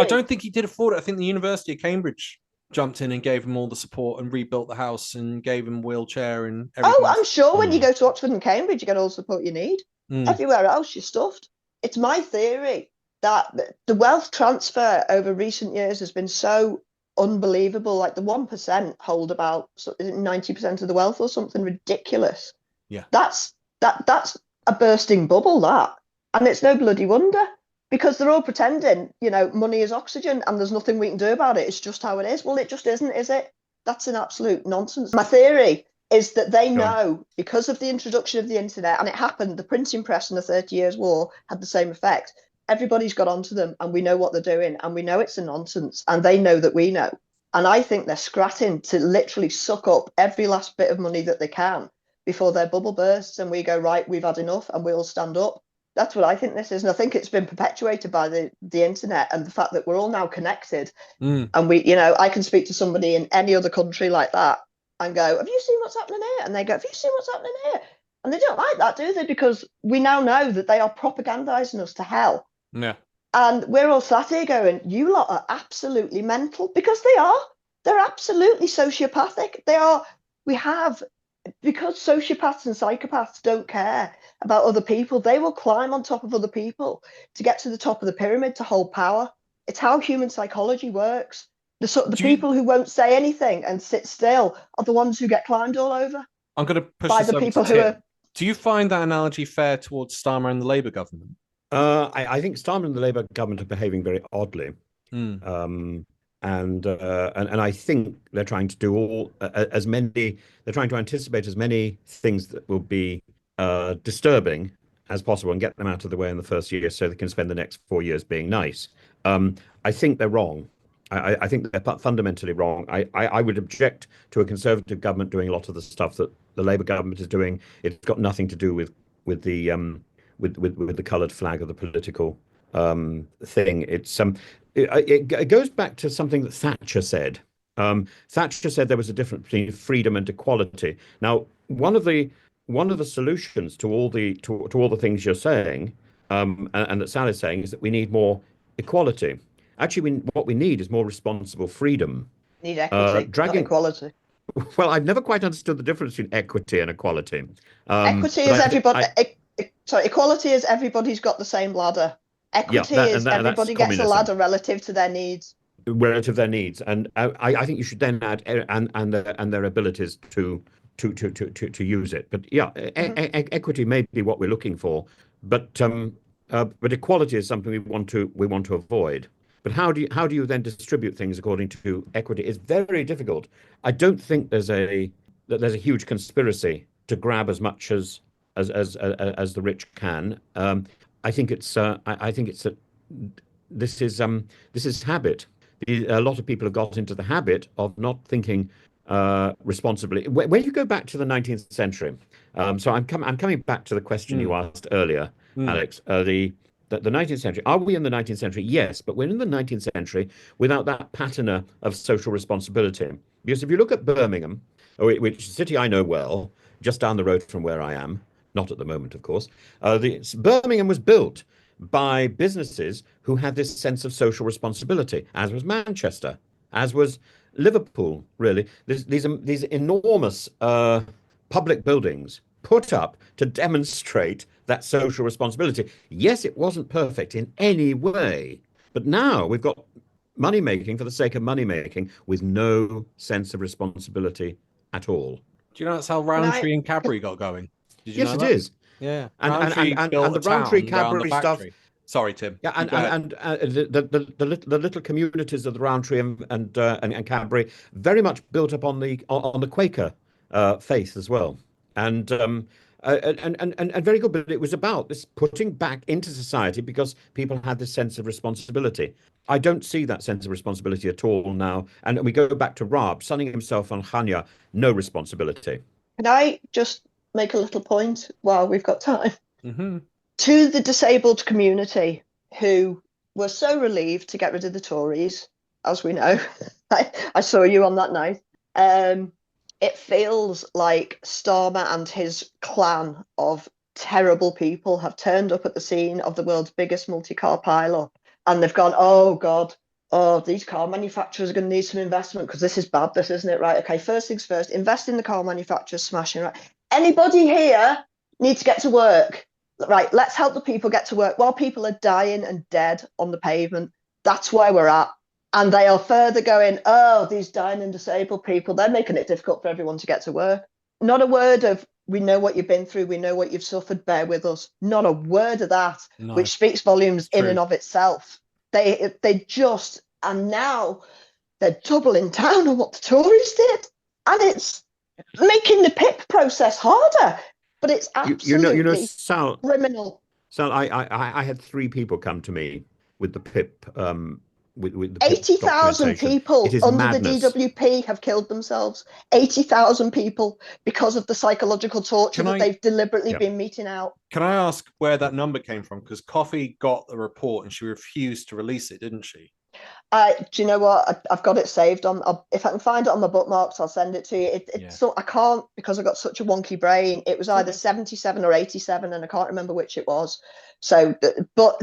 don't think he did afford it. I think the University of Cambridge jumped in and gave him all the support and rebuilt the house and gave him a wheelchair and everything. Oh, I'm sure when you go to Oxford and Cambridge, you get all the support you need. Everywhere else, you're stuffed. It's my theory that the wealth transfer over recent years has been so unbelievable. Like the 1% hold about 90% of the wealth or something ridiculous. Yeah, that's a bursting bubble, that, and it's no bloody wonder, because they're all pretending money is oxygen and there's nothing we can do about it. It's just how it is. Well, it just isn't, is it? That's an absolute nonsense. My theory is that they know, because of the introduction of the internet, and it happened, the printing press and the 30 Years' War had the same effect. Everybody's got onto them, and we know what they're doing, and we know it's a nonsense, and they know that we know. And I think they're scratting to literally suck up every last bit of money that they can before their bubble bursts and we go, right, we've had enough and we'll stand up. That's what I think this is. And I think it's been perpetuated by the internet and the fact that we're all now connected. And I can speak to somebody in any other country like that and go, have you seen what's happening here? And they go, have you seen what's happening here? And they don't like that, do they? Because we now know that they are propagandizing us to hell. Yeah. And we're all sat here going, you lot are absolutely mental, because they are. They're absolutely sociopathic. They are. Because sociopaths and psychopaths don't care about other people, they will climb on top of other people to get to the top of the pyramid to hold power. It's how human psychology works. The people who won't say anything and sit still are the ones who get climbed all over. I'm going to push by this the over people to who Tim. are. Do you find that analogy fair towards Starmer and the Labour government? I think Starmer and the Labour government are behaving very oddly. And I think they're trying to do they're trying to anticipate as many things that will be disturbing as possible and get them out of the way in the first year so they can spend the next 4 years being nice. I think they're wrong. I think they're fundamentally wrong. I would object to a Conservative government doing a lot of the stuff that the Labour government is doing. It's got nothing to do with the coloured flag of the political thing. It goes back to something that Thatcher said. Thatcher said there was a difference between freedom and equality. Now, one of the solutions to all the things you're saying and that Sal is saying, is that we need more equality. Actually, what we need is more responsible freedom. Need equity, not equality. Well, I've never quite understood the difference between equity and equality. Equity is everybody. Sorry, equality is everybody's got the same ladder. Equity is everybody gets a ladder relative to their needs. Relative to their needs, and I think you should then add and their abilities to use it. But yeah, equity may be what we're looking for, but equality is something we want to avoid. But how do you then distribute things according to equity? It's very difficult. I don't think there's a huge conspiracy to grab as much as the rich can. I think it's this is habit. A lot of people have got into the habit of not thinking responsibly. When you go back to the 19th century, so I'm coming back to the question you asked earlier, Alex. The 19th century. Are we in the 19th century? Yes, but we're in the 19th century without that patina of social responsibility. Because if you look at Birmingham, which is a city I know well, just down the road from where I am, not at the moment, of course, Birmingham was built by businesses who had this sense of social responsibility, as was Manchester, as was Liverpool, really. These enormous public buildings put up to demonstrate that social responsibility. Yes, it wasn't perfect in any way, but now we've got money making for the sake of money making with no sense of responsibility at all. Do you know that's how Rowntree and Cadbury got going? Did you yes, know it that? is. Yeah, and the Rowntree Cadbury stuff. Sorry, Tim. Yeah, and the little communities of the Rowntree and Cadbury very much built up on the Quaker faith as well, and very good. But it was about this putting back into society because people had this sense of responsibility. I don't see that sense of responsibility at all now. And we go back to Raab sunning himself on Chania, no responsibility. Can I just make a little point while we've got time? Mm-hmm. To the disabled community who were so relieved to get rid of the Tories, as we know, I saw you on that night. It feels like Starmer and his clan of terrible people have turned up at the scene of the world's biggest multi-car pile-up, and they've gone, oh God, these car manufacturers are going to need some investment because this is bad, this isn't it, right? Okay, first things first, invest in the car manufacturers, smashing, right? Anybody here needs to get to work. Right, let's help the people get to work while people are dying and dead on the pavement. That's where we're at. And they are further going, oh, these dying and disabled people, they're making it difficult for everyone to get to work. Not a word of, we know what you've been through, we know what you've suffered, bear with us. Not a word of that, no. Which speaks volumes in and of itself. They just, and now they're doubling down on what the Tories did. And it's making the PIP process harder. But it's absolutely Sal, criminal. Sal, I had 3 people come to me with the PIP. With the 80,000 people under madness. The DWP have killed themselves. 80,000 people because of the psychological torture that they've deliberately been meting out. Can I ask where that number came from? Because Coffee got the report and she refused to release it, didn't she? Do you know what? I've got it saved on. If I can find it on my bookmarks, I'll send it to you. So I can't because I've got such a wonky brain. It was either 77 or 87, and I can't remember which it was. So, but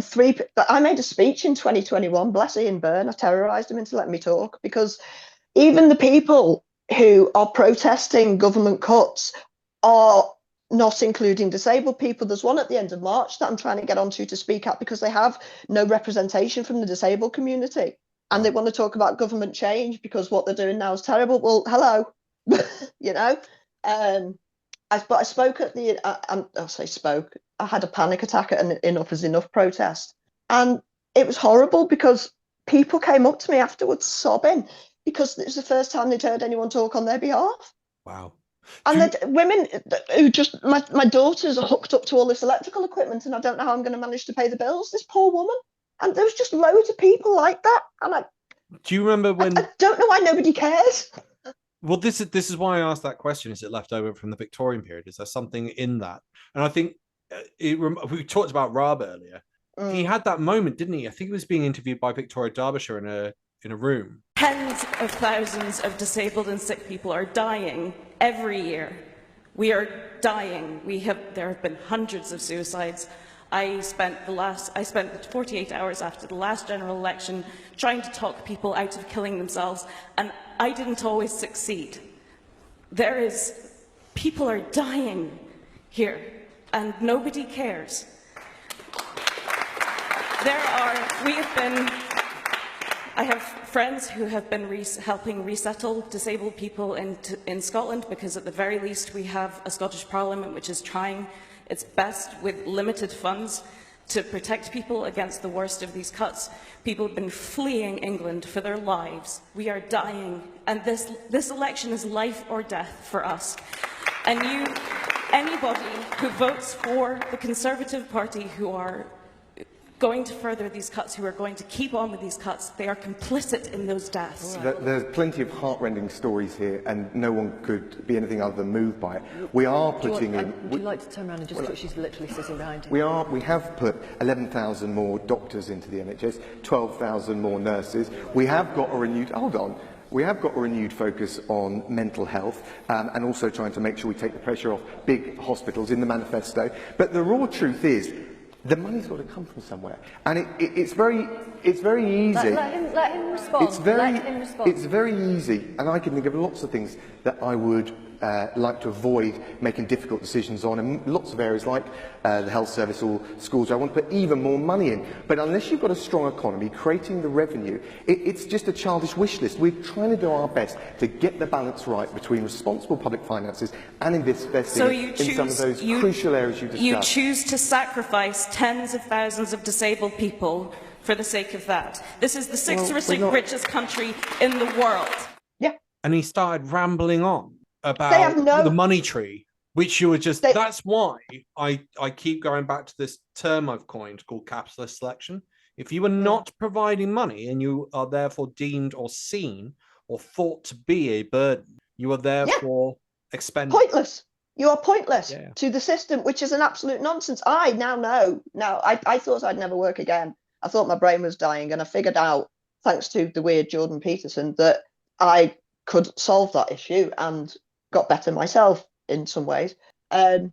I made a speech in 2021. Bless Ian Byrne. I terrorised him into letting me talk because even the people who are protesting government cuts are not including disabled people. There's one at the end of March that I'm trying to get onto to speak at because they have no representation from the disabled community. And they want to talk about government change because what they're doing now is terrible. Well, hello, you know. I spoke at the. I had a panic attack at an Enough is Enough protest, and it was horrible because people came up to me afterwards sobbing because it was the first time they'd heard anyone talk on their behalf. Wow. And women who just my daughters are hooked up to all this electrical equipment, and I don't know how I'm going to manage to pay the bills. This poor woman. And there was just loads of people like that. And do you remember when? I don't know why nobody cares. Well, this is why I asked that question. Is it left over from the Victorian period? Is there something in that? And I think we talked about Raab earlier. He had that moment, didn't he? I think he was being interviewed by Victoria Derbyshire in a room. Tens of thousands of disabled and sick people are dying every year. We are dying. There have been hundreds of suicides. I spent the 48 hours after the last general election trying to talk people out of killing themselves, and I didn't always succeed. People are dying here, and nobody cares. I have friends who have been helping resettle disabled people in Scotland, because at the very least we have a Scottish Parliament which is trying its best with limited funds to protect people against the worst of these cuts. People have been fleeing England for their lives. We are dying, and this election is life or death for us. And anybody who votes for the Conservative Party, who are going to further these cuts, who are going to keep on with these cuts, they are complicit in those deaths. There's plenty of heartrending stories here, and no one could be anything other than moved by it. We are putting in... Would you like to turn around and just look? She's literally sitting behind you. We have put 11,000 more doctors into the NHS, 12,000 more nurses. We have got a renewed... Hold on. We have got a renewed focus on mental health, and also trying to make sure we take the pressure off big hospitals in the manifesto. But the raw truth is, the money's got to come from somewhere, and it's very easy. Let him respond. It's very easy, and I can think of lots of things that I would like to avoid making difficult decisions on, and lots of areas like the health service or schools I want to put even more money in. But unless you've got a strong economy, creating the revenue, it's just a childish wish list. We're trying to do our best to get the balance right between responsible public finances and investing in some of those crucial areas you discussed. You choose to sacrifice tens of thousands of disabled people for the sake of that. This is the sixth richest country in the world. Yeah. And he started rambling on about the money tree, which you were just... That's why I keep going back to this term I've coined called capitalist selection. If you are not providing money and you are therefore deemed or seen or thought to be a burden, you are therefore expended. Pointless. You are pointless to the system, which is an absolute nonsense. I now know. Now, I thought I'd never work again. I thought my brain was dying, and I figured out, thanks to the weird Jordan Peterson, that I could solve that issue and got better myself in some ways. And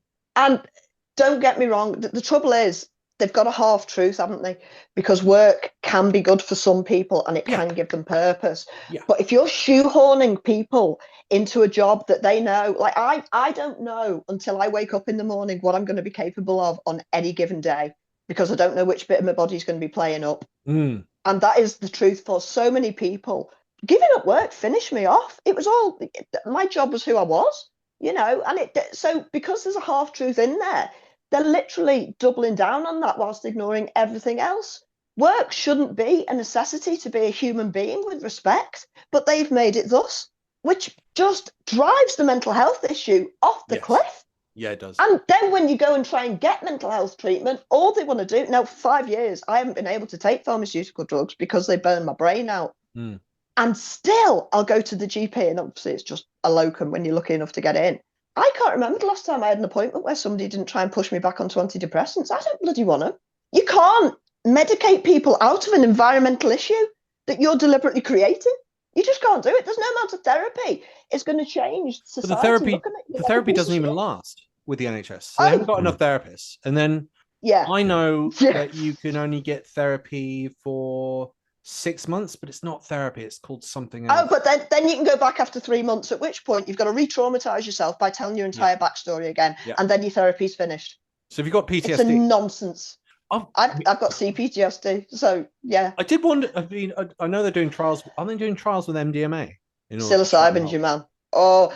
don't get me wrong, the trouble is they've got a half truth, haven't they? Because work can be good for some people and it can give them purpose. Yeah. But if you're shoehorning people into a job that they know, like I don't know until I wake up in the morning what I'm going to be capable of on any given day, because I don't know which bit of my body's going to be playing up. And that is the truth for so many people. Giving up work finished me off. It was all, my job was who I was, you know, and so because there's a half truth in there, they're literally doubling down on that whilst ignoring everything else. Work shouldn't be a necessity to be a human being with respect, but they've made it thus, which just drives the mental health issue off the cliff. Yeah, it does. And then when you go and try and get mental health treatment, all they want to do, now for 5 years, I haven't been able to take pharmaceutical drugs because they burn my brain out. And still, I'll go to the GP, and obviously it's just a locum when you're lucky enough to get in. I can't remember the last time I had an appointment where somebody didn't try and push me back onto antidepressants. I don't bloody want to. You can't medicate people out of an environmental issue that you're deliberately creating. You just can't do it. There's no amount of therapy. It's going to change society. But the therapy doesn't even last with the NHS. So they haven't got enough therapists. And then I know that you can only get therapy for 6 months, but it's not therapy. It's called something else. Oh, but then you can go back after 3 months, at which point you've got to re-traumatize yourself by telling your entire backstory again, and then your therapy's finished. So have you got PTSD? It's a nonsense. I've got CPTSD, so yeah. I did wonder, I know they're doing trials. Are they doing trials with MDMA? Psilocybin, you man. Oh,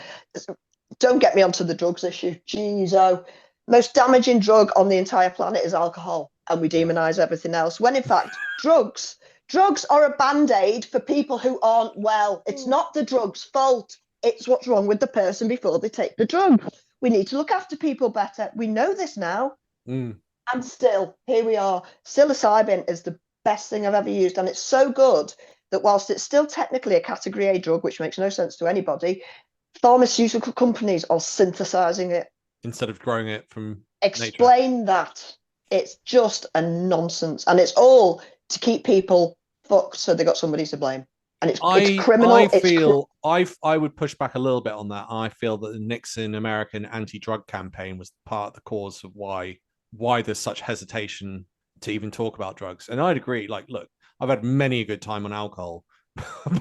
don't get me onto the drugs issue. Jeez, most damaging drug on the entire planet is alcohol, and we demonize everything else, when in fact, drugs are a band-aid for people who aren't well. It's not the drug's fault. It's what's wrong with the person before they take the drug. We need to look after people better. We know this now. And still, here we are. Psilocybin is the best thing I've ever used. And it's so good that whilst it's still technically a category A drug, which makes no sense to anybody, pharmaceutical companies are synthesizing it. Instead of growing it from Explain that. It's just a nonsense. And it's all to keep people fucked so they got somebody to blame. And it's criminal. I would push back a little bit on that. I feel that the Nixon American anti-drug campaign was part of the cause of why why there's such hesitation to even talk about drugs. And I'd agree, like, look, I've had many a good time on alcohol,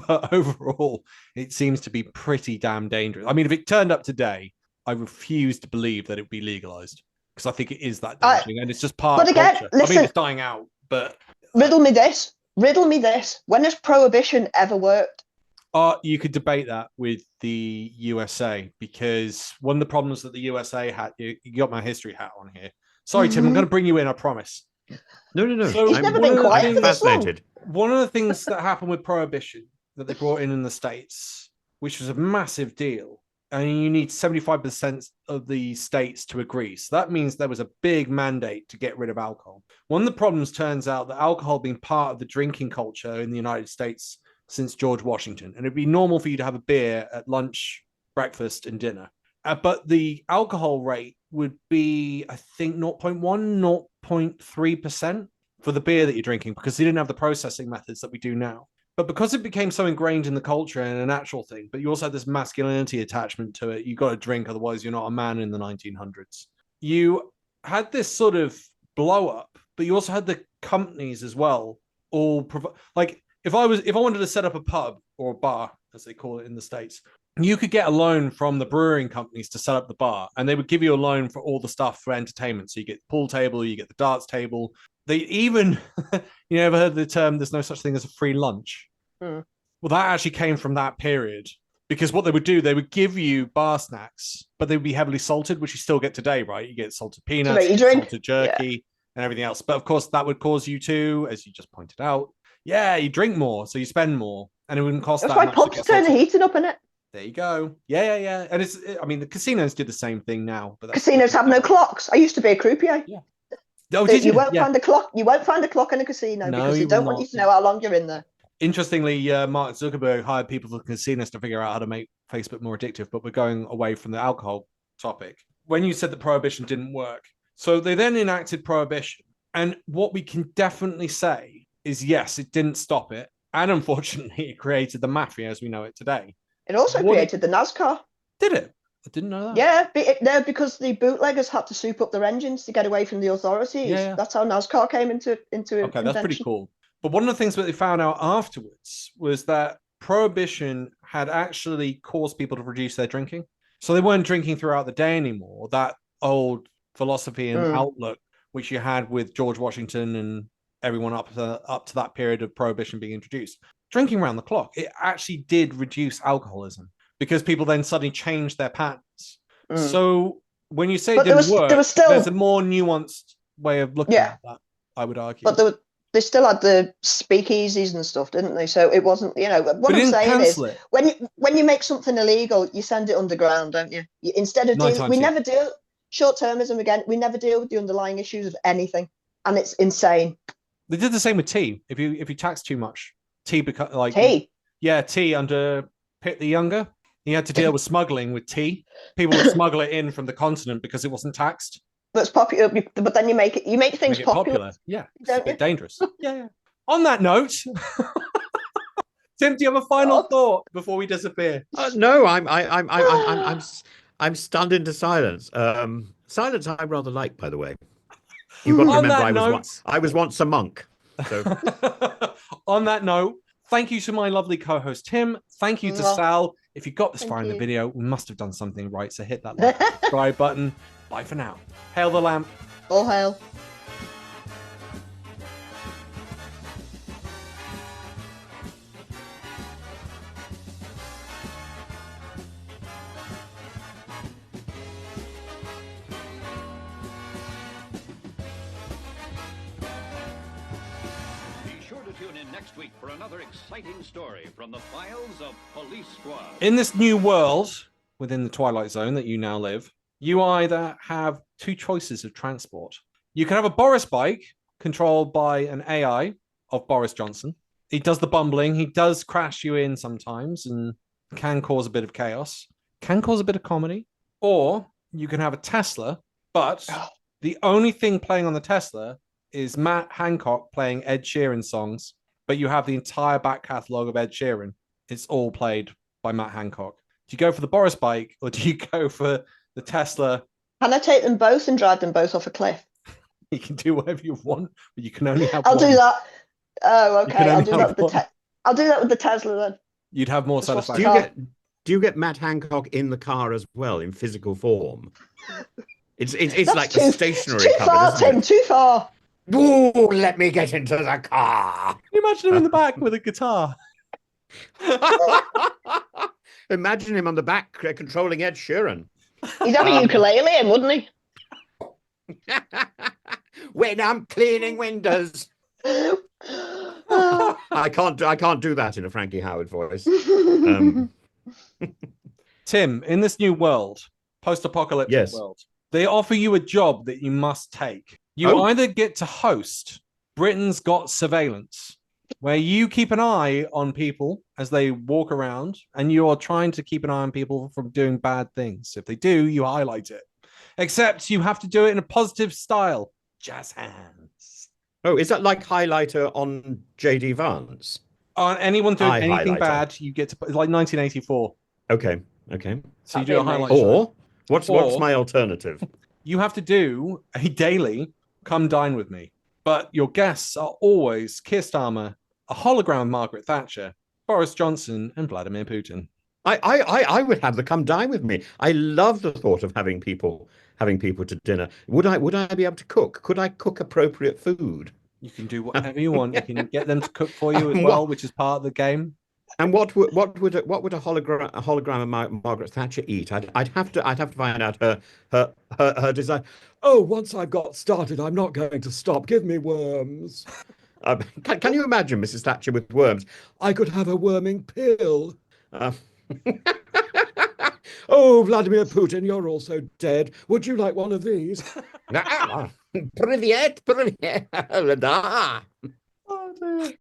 but overall, it seems to be pretty damn dangerous. I mean, if it turned up today, I refuse to believe that it would be legalized, because I think it is that damaging, and it's just part of culture. Listen, I mean, it's dying out, but... Riddle me this. When has prohibition ever worked? You could debate that with the USA, because one of the problems that the USA had, you got my history hat on here. Sorry, Tim, I'm going to bring you in, I promise. No. So he's never been quiet for this long. One of the things that happened with prohibition that they brought in the States, which was a massive deal, and you need 75% of the states to agree. So that means there was a big mandate to get rid of alcohol. One of the problems turns out that alcohol being part of the drinking culture in the United States since George Washington. And it'd be normal for you to have a beer at lunch, breakfast, and dinner. But the alcohol rate would be, I think, 0.1, 0.3% for the beer that you're drinking, because they didn't have the processing methods that we do now. But because it became so ingrained in the culture and a natural thing, but you also had this masculinity attachment to it, you got to drink, otherwise you're not a man in the 1900s. You had this sort of blow up, but you also had the companies as well, all like if I wanted to set up a pub or a bar, as they call it in the States, you could get a loan from the brewing companies to set up the bar, and they would give you a loan for all the stuff for entertainment. So you get the pool table, you get the darts table. They even, you ever heard the term, there's no such thing as a free lunch? Well, that actually came from that period, because what they would do, they would give you bar snacks, but they would be heavily salted, which you still get today, right? You get salted peanuts, salted jerky, and everything else. But of course, that would cause you to, as you just pointed out, you drink more, so you spend more, and it wouldn't cost that much. That's why pubs turn the heating up, innit? There you go. Yeah. And I mean, the casinos did the same thing now. But casinos have no clocks. I used to be a croupier. Yeah. Oh, did you? You won't find a clock. You won't find a clock in a casino, because they don't want you to know how long you're in there. Interestingly, Mark Zuckerberg hired people for casinos to figure out how to make Facebook more addictive, but we're going away from the alcohol topic. When you said that prohibition didn't work, so they then enacted prohibition. And what we can definitely say is, yes, it didn't stop it. And unfortunately, it created the mafia as we know it today. It also created the NASCAR. Did it? I didn't know that. Yeah, because the bootleggers had to soup up their engines to get away from the authorities. Yeah. That's how NASCAR came into Okay, invention. That's pretty cool. But one of the things that they found out afterwards was that prohibition had actually caused people to reduce their drinking. So they weren't drinking throughout the day anymore. That old philosophy and outlook, which you had with George Washington and everyone up to that period of prohibition being introduced. Drinking around the clock, it actually did reduce alcoholism, because people then suddenly changed their patterns. So when you say it didn't work, there's a more nuanced way of looking at that, I would argue. But they still had the speakeasies and stuff, didn't they? So it wasn't, what I'm saying is, when you make something illegal, you send it underground, don't you? Instead of never deal short-termism again. We never deal with the underlying issues of anything, and it's insane. They did the same with tea. If you tax too much, tea tea under Pitt the Younger, he had to deal with smuggling with tea. People would smuggle it in from the continent because it wasn't taxed. But it's popular, but then you make things popular. Yeah, it's a bit dangerous. Yeah. On that note, Tim, do you have a final thought before we disappear? No, I'm stunned into silence. Silence I rather like, by the way. You've got to remember, I was once a monk. So. On that note, thank you to my lovely co-host Tim. Thank you to Sal. If you got this far in the video, we must have done something right. So hit that like subscribe button. Bye for now. Hail the lamp. All hail. Tune in next week for another exciting story from the files of Police Squad. In this new world, within the Twilight Zone that you now live, you either have two choices of transport. You can have a Boris bike controlled by an AI of Boris Johnson. He does the bumbling. He does crash you in sometimes and can cause a bit of chaos, can cause a bit of comedy. Or you can have a Tesla, but the only thing playing on the Tesla is Matt Hancock playing Ed Sheeran songs, but you have the entire back catalogue of Ed Sheeran. It's all played by Matt Hancock. Do you go for the Boris bike, or do you go for the Tesla? Can I take them both and drive them both off a cliff? You can do whatever you want, but you can only have I'll one. do that. Oh, okay. I'll do that have with the one. I'll do that with the Tesla then. You'd have more Just watch the satisfaction. car. Do you get Matt Hancock in the car as well in physical form? It's That's like too, a stationary too cupboard, far, isn't Tim. it? Too far. Oh, let me get into the car. Can you imagine him in the back with a guitar? Imagine him on the back controlling Ed Sheeran. He'd have a ukulele in, wouldn't he? When I'm cleaning windows. I can't do that in a Frankie Howard voice. Tim, in this new world, post-apocalyptic world, they offer you a job that you must take. You either get to host Britain's Got Surveillance, where you keep an eye on people as they walk around, and you're trying to keep an eye on people from doing bad things. If they do, you highlight it. Except you have to do it in a positive style. Jazz hands. Oh, is that like highlighter on JD Vance? On anyone doing anything highlighter. bad, you get to. It's like 1984. Okay. So you do a highlight. Or what's my alternative? You have to do a daily come dine with me. But your guests are always Keir Starmer, a hologram of Margaret Thatcher, Boris Johnson, and Vladimir Putin. I would have the come dine with me. I love the thought of having people to dinner. Would I be able to cook? Could I cook appropriate food? You can do whatever you want. You can get them to cook for you as well, which is part of the game. And what would a hologram of Margaret Thatcher eat? I'd have to find out her design. Oh, once I've got started, I'm not going to stop. Give me worms. Can you imagine Mrs. Thatcher with worms? I could have a worming pill. Oh, Vladimir Putin, you're also dead. Would you like one of these? Привет. Oh, dear.